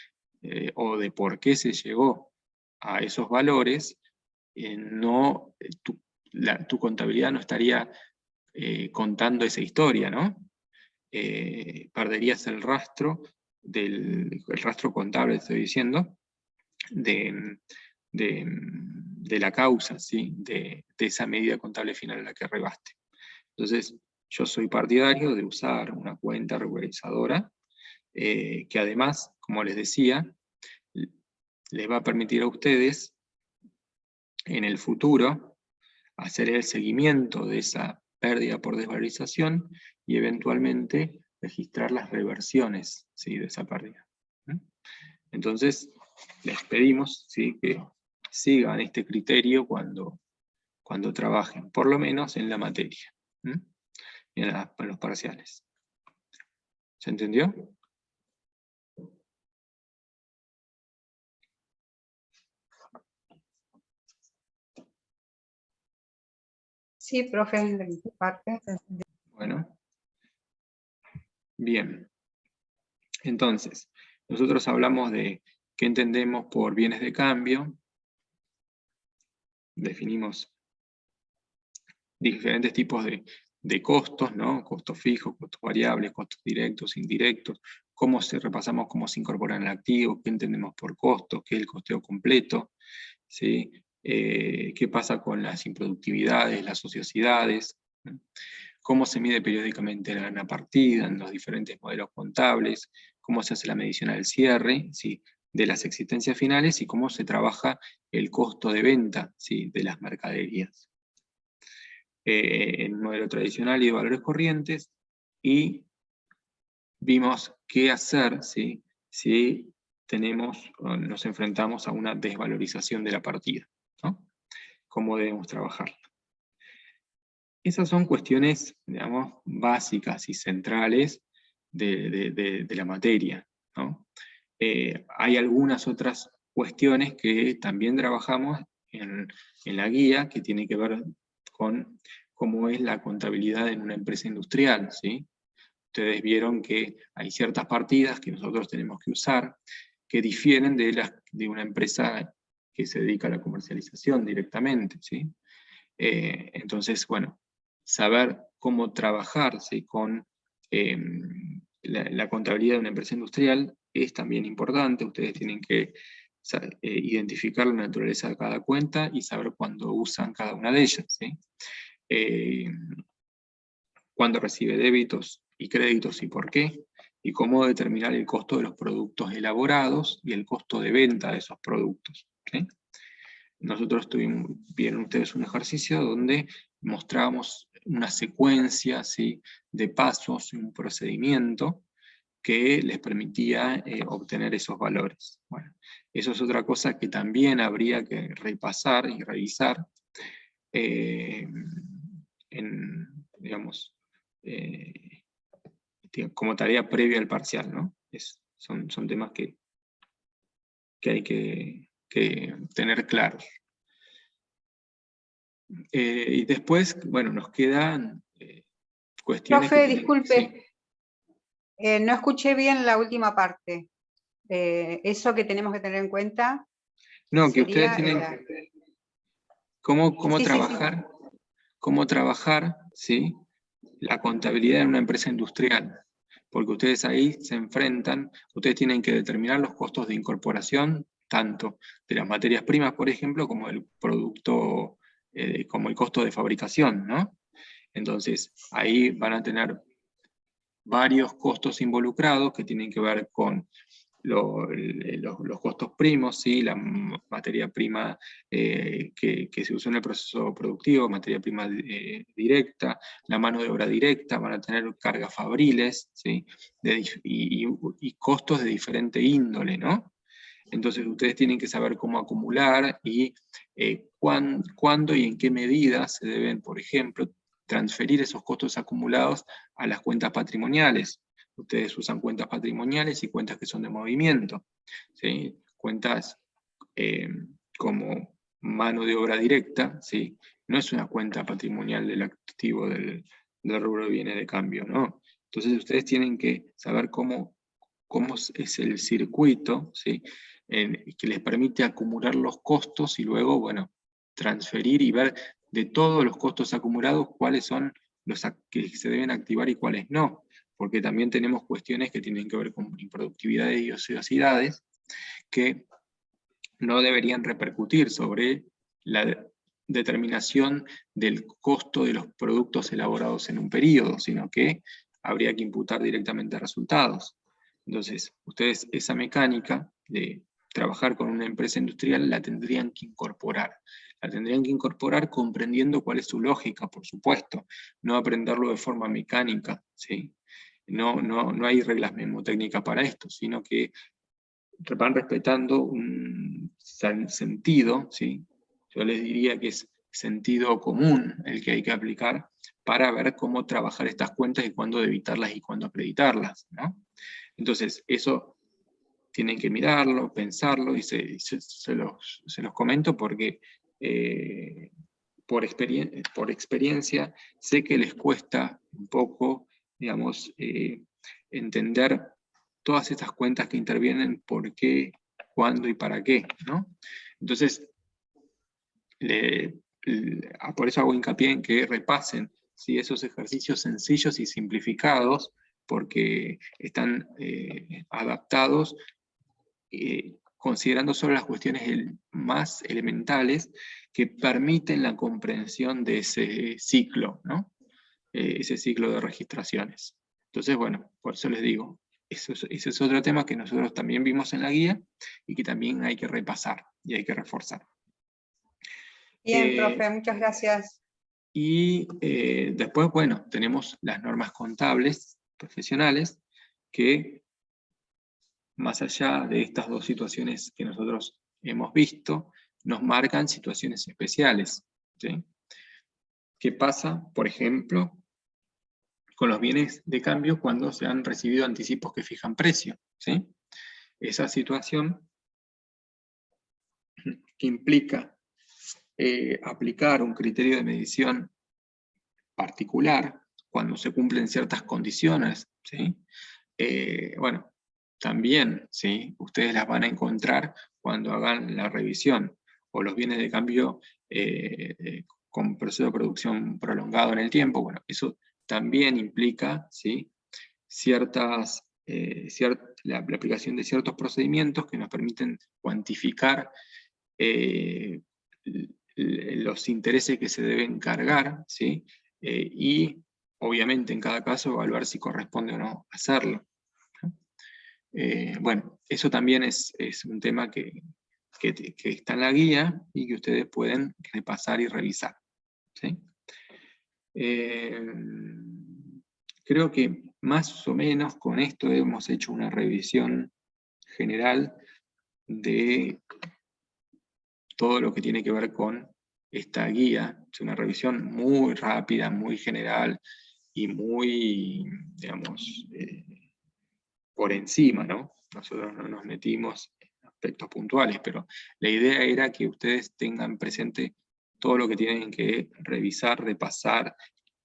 o de por qué se llegó a esos valores, tu contabilidad no estaría contando esa historia, ¿no? Perderías el rastro contable, estoy diciendo, de la causa, ¿sí?, de esa medida contable final a la que arribaste. Entonces, yo soy partidario de usar una cuenta regularizadora, que además, como les decía, les va a permitir a ustedes en el futuro hacer el seguimiento de esa pérdida por desvalorización y eventualmente registrar las reversiones, ¿sí?, de esa pérdida. Entonces, les pedimos, ¿sí?, que sigan este criterio cuando trabajen, por lo menos en la materia, en los parciales. ¿Se entendió? Sí, profe, de mi parte. Bueno. Bien. Entonces, nosotros hablamos de qué entendemos por bienes de cambio. Definimos diferentes tipos de costos, ¿no? Costos fijos, costos variables, costos directos, indirectos, repasamos cómo se incorporan al activo, qué entendemos por costos, qué es el costeo completo, ¿sí? Qué pasa con las improductividades, las ociosidades, ¿no? Cómo se mide periódicamente la gana partida en los diferentes modelos contables, cómo se hace la medición al cierre, ¿sí?, de las existencias finales, y cómo se trabaja el costo de venta, ¿sí?, de las mercaderías. En un modelo tradicional y de valores corrientes, y vimos qué hacer, ¿sí?, si nos enfrentamos a una desvalorización de la partida, ¿no? Cómo debemos trabajarla. Esas son cuestiones, digamos, básicas y centrales de la materia, ¿no? Hay algunas otras cuestiones que también trabajamos en la guía, que tiene que ver con cómo es la contabilidad en una empresa industrial, ¿sí? Ustedes vieron que hay ciertas partidas que nosotros tenemos que usar, que difieren de una empresa que se dedica a la comercialización directamente, ¿sí? Entonces, bueno, saber cómo trabajar, ¿sí?, con la contabilidad de una empresa industrial es también importante. Ustedes tienen que identificar la naturaleza de cada cuenta y saber cuándo usan cada una de ellas, ¿sí? Cuándo recibe débitos y créditos y por qué, y cómo determinar el costo de los productos elaborados y el costo de venta de esos productos, ¿sí? Nosotros vieron ustedes un ejercicio donde mostrábamos una secuencia, ¿sí?, de pasos, un procedimiento que les permitía obtener esos valores. Bueno, eso es otra cosa que también habría que repasar y revisar digamos, como tarea previa al parcial, ¿no? Son temas que hay que tener claros. Y después, bueno, nos quedan cuestiones... Profe, disculpe, no escuché bien la última parte. Eso que tenemos que tener en cuenta. No, que sería, ustedes tienen cómo Sí, trabajar, cómo trabajar, ¿sí?, la contabilidad en una empresa industrial. Porque ustedes ahí se enfrentan, ustedes tienen que determinar los costos de incorporación, tanto de las materias primas, por ejemplo, como el producto, como el costo de fabricación, ¿no? Entonces, ahí van a tener varios costos involucrados que tienen que ver con los costos primos, ¿sí? La materia prima que se usó en el proceso productivo, materia prima directa, la mano de obra directa, van a tener cargas fabriles, ¿sí? Y costos de diferente índole, ¿no? Entonces ustedes tienen que saber cómo acumular y cuándo y en qué medida se deben, por ejemplo, transferir esos costos acumulados a las cuentas patrimoniales. Ustedes usan cuentas patrimoniales y cuentas que son de movimiento, ¿sí? Cuentas como mano de obra directa, ¿sí? No es una cuenta patrimonial del activo del rubro de bienes de cambio, ¿no? Entonces ustedes tienen que saber cómo es el circuito, ¿sí?, que les permite acumular los costos y luego, bueno, transferir y ver de todos los costos acumulados cuáles son los que se deben activar y cuáles no, porque también tenemos cuestiones que tienen que ver con improductividades y ociosidades que no deberían repercutir sobre la determinación del costo de los productos elaborados en un periodo, sino que habría que imputar directamente resultados. Entonces, ustedes esa mecánica de trabajar con una empresa industrial la tendrían que incorporar. La tendrían que incorporar comprendiendo cuál es su lógica, por supuesto, no aprenderlo de forma mecánica, ¿sí? No hay reglas mnemotécnicas para esto, sino que van respetando un sentido, ¿sí? Yo les diría que es sentido común el que hay que aplicar para ver cómo trabajar estas cuentas y cuándo debitarlas y cuándo acreditarlas, ¿no? Entonces, eso tienen que mirarlo, pensarlo, y se los comento porque por experiencia sé que les cuesta un poco, digamos, entender todas estas cuentas que intervienen, por qué, cuándo y para qué, ¿no? Entonces, por eso hago hincapié en que repasen, ¿sí?, esos ejercicios sencillos y simplificados, porque están adaptados considerando solo las cuestiones más elementales que permiten la comprensión de ese ciclo, ¿no? Ese ciclo de registraciones. Entonces, bueno, por eso les digo, ese es otro tema que nosotros también vimos en la guía y que también hay que repasar y hay que reforzar. Bien, profe, muchas gracias. Y después, bueno, tenemos las normas contables profesionales que, más allá de estas dos situaciones que nosotros hemos visto, nos marcan situaciones especiales, ¿sí? ¿Qué pasa, por ejemplo, con los bienes de cambio cuando se han recibido anticipos que fijan precio, ¿sí? Esa situación que implica aplicar un criterio de medición particular cuando se cumplen ciertas condiciones, ¿sí? Bueno, también, ¿sí?, ustedes las van a encontrar cuando hagan la revisión, o los bienes de cambio con proceso de producción prolongado en el tiempo. Bueno, eso también implica, ¿sí?, la aplicación de ciertos procedimientos que nos permiten cuantificar los intereses que se deben cargar, ¿sí?, y obviamente en cada caso evaluar si corresponde o no hacerlo. Bueno, eso también es un tema que está en la guía y que ustedes pueden repasar y revisar, ¿sí? creo que más o menos con esto hemos hecho una revisión general de todo lo que tiene que ver con esta guía. Es una revisión muy rápida, muy general y muy, digamos, por encima, ¿no? Nosotros no nos metimos en aspectos puntuales, pero la idea era que ustedes tengan presente todo lo que tienen que revisar, repasar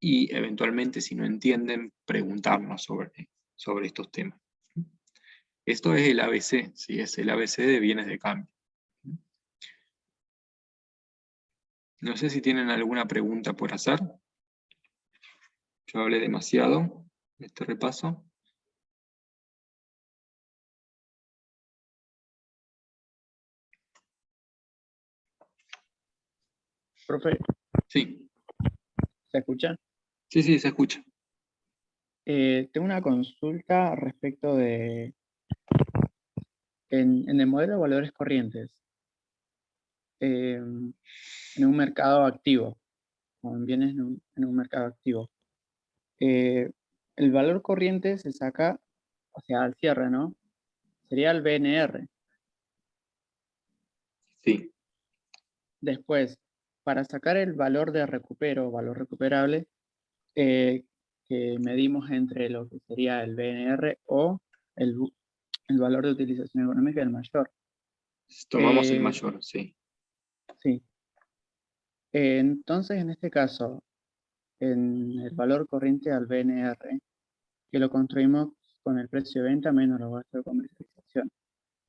y eventualmente, si no entienden, preguntarnos sobre estos temas. Esto es el ABC, ¿sí? Es el ABC de bienes de cambio. No sé si tienen alguna pregunta por hacer. Yo hablé demasiado en este repaso. Profe, Sí, ¿se escucha? sí, sí, se escucha. Tengo una consulta respecto de, en el modelo de valores corrientes, en un mercado activo, o en bienes en un mercado activo. El valor corriente se saca, o sea, al cierre, ¿no? Sería el BNR. Sí, Después, para sacar el valor de recupero, valor recuperable, que medimos entre lo que sería el BNR o el valor de utilización económica del mayor. tomamos el Eh, mayor, sí. sí. Entonces, en este caso, en el valor corriente al BNR, que lo construimos con el precio de venta menos los gastos de comercialización.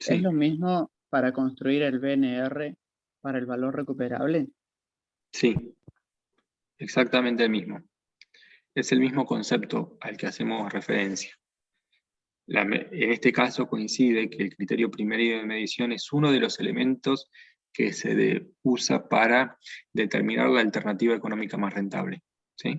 ¿Es Sí, lo mismo para construir el BNR para el valor recuperable? sí, exactamente el mismo. Es el mismo concepto al que hacemos referencia. En este caso coincide que el criterio primario de medición es uno de los elementos que se usa para determinar la alternativa económica más rentable, ¿sí?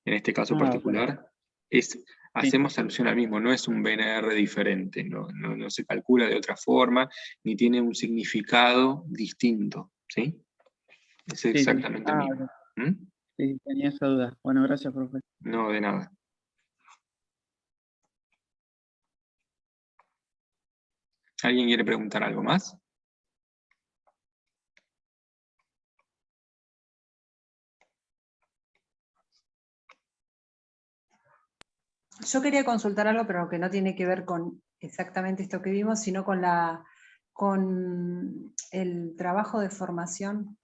En este caso Ah, ok. particular, Sí, hacemos alusión al mismo, no es un BNR diferente, no se calcula de otra forma, ni tiene un significado distinto, ¿sí? Es sí, sí. exactamente el Ah, mismo. ok. ¿Mm? Sí, tenía esa duda. Bueno, gracias, profe. No, de nada. ¿Alguien quiere preguntar algo más? Yo quería consultar algo, pero que no tiene que ver con exactamente esto que vimos, sino con el trabajo de formación.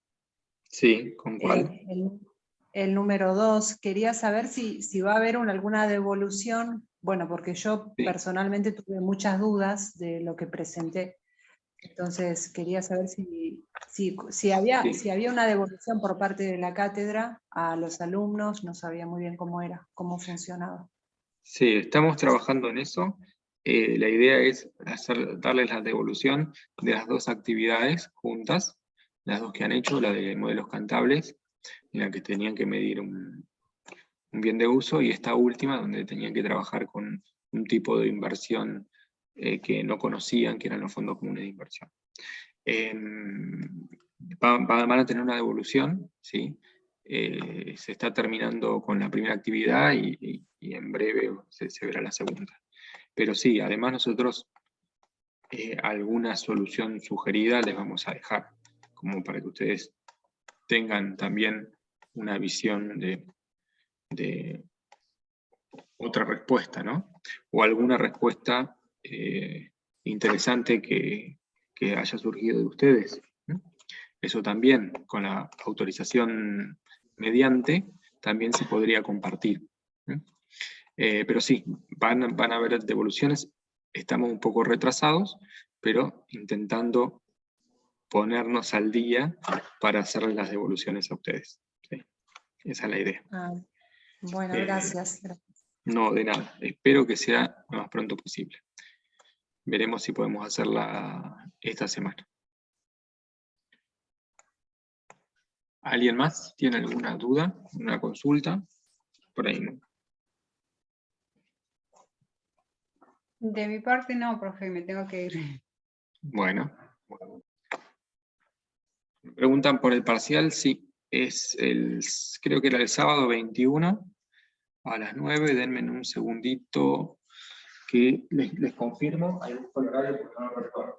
Sí, ¿con cuál? El número 2, quería saber si va a haber alguna devolución, bueno, porque yo Sí. personalmente tuve muchas dudas de lo que presenté, entonces quería saber si había una devolución por parte de la cátedra a los alumnos, no sabía muy bien cómo era, cómo funcionaba. Sí, estamos trabajando en eso. La idea es darles la devolución de las dos actividades juntas, las dos que han hecho, la de modelos cantables, en la que tenían que medir un bien de uso, y esta última, donde tenían que trabajar con un tipo de inversión que no conocían, que eran los fondos comunes de inversión. Van a tener una devolución, ¿sí? Se está terminando con la primera actividad y en breve se verá la segunda. Pero sí, además nosotros alguna solución sugerida les vamos a dejar, como para que ustedes tengan también una visión de otra respuesta, ¿no? O alguna respuesta interesante que haya surgido de ustedes, ¿no? Eso también, con la autorización mediante, también se podría compartir, ¿no? Pero sí, van a haber devoluciones, estamos un poco retrasados, pero intentando ponernos al día para hacerles las devoluciones a ustedes. ¿Sí? Esa es la idea. Ah, bueno, Eh, gracias. No, de nada. Espero que sea lo más pronto posible. Veremos si podemos hacerla esta semana. ¿Alguien más tiene alguna duda, una consulta? Por ahí no. De mi parte no, profe, me tengo que ir. Bueno. Me preguntan por el parcial, sí. Creo que era el sábado 21 a las 9, denme un segundito que les confirmo, ahí busco el horario porque no lo recuerdo.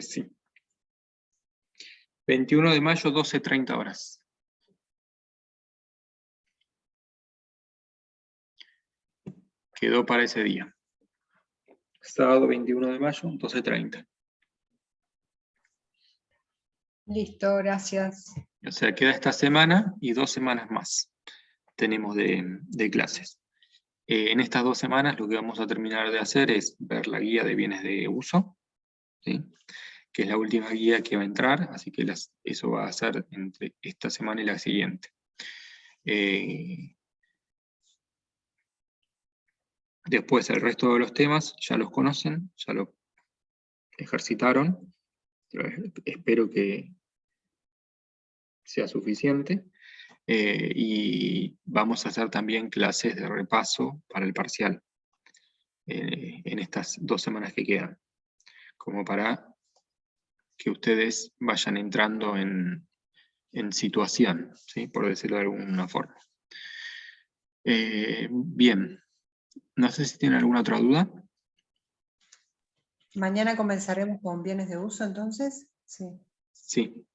Sí. 21 de mayo, 12:30 horas. Quedó para ese día. Sábado 21 de mayo, 12:30. Listo, gracias. O sea, queda esta semana y 2 semanas más tenemos de clases. En estas 2 semanas lo que vamos a terminar de hacer es ver la guía de bienes de uso, ¿sí? Que es la última guía que va a entrar, así que eso va a ser entre esta semana y la siguiente. Después el resto de los temas ya los conocen, ya lo ejercitaron, pero espero que sea suficiente. Y vamos a hacer también clases de repaso para el parcial en estas 2 semanas que quedan, como para que ustedes vayan entrando en situación, ¿sí? Por decirlo de alguna forma. Bien, no sé si tienen alguna otra duda. ¿Mañana comenzaremos con bienes de uso entonces? Sí. Sí,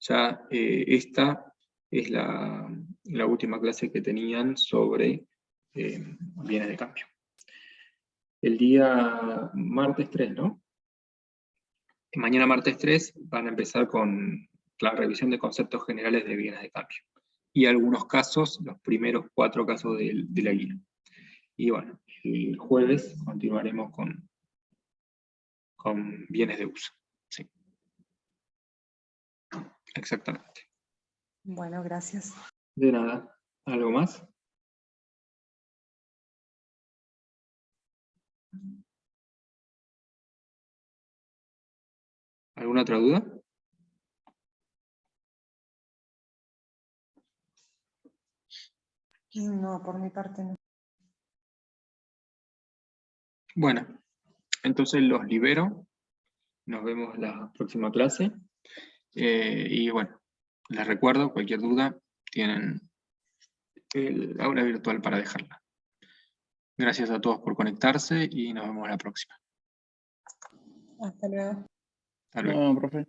ya esta es la última clase que tenían sobre bienes de cambio. El día martes 3, ¿no? Mañana martes 3 van a empezar con la revisión de conceptos generales de bienes de cambio. Y algunos casos, los primeros 4 casos de la guía. Y bueno, el jueves continuaremos con bienes de uso. Sí. Exactamente. Bueno, gracias. De nada. ¿Algo más? ¿Alguna otra duda? No, por mi parte no. Bueno, entonces los libero. Nos vemos la próxima clase. Y bueno, les recuerdo, cualquier duda, tienen el aula virtual para dejarla. Gracias a todos por conectarse y nos vemos la próxima. Hasta luego. Hasta luego. No, profe.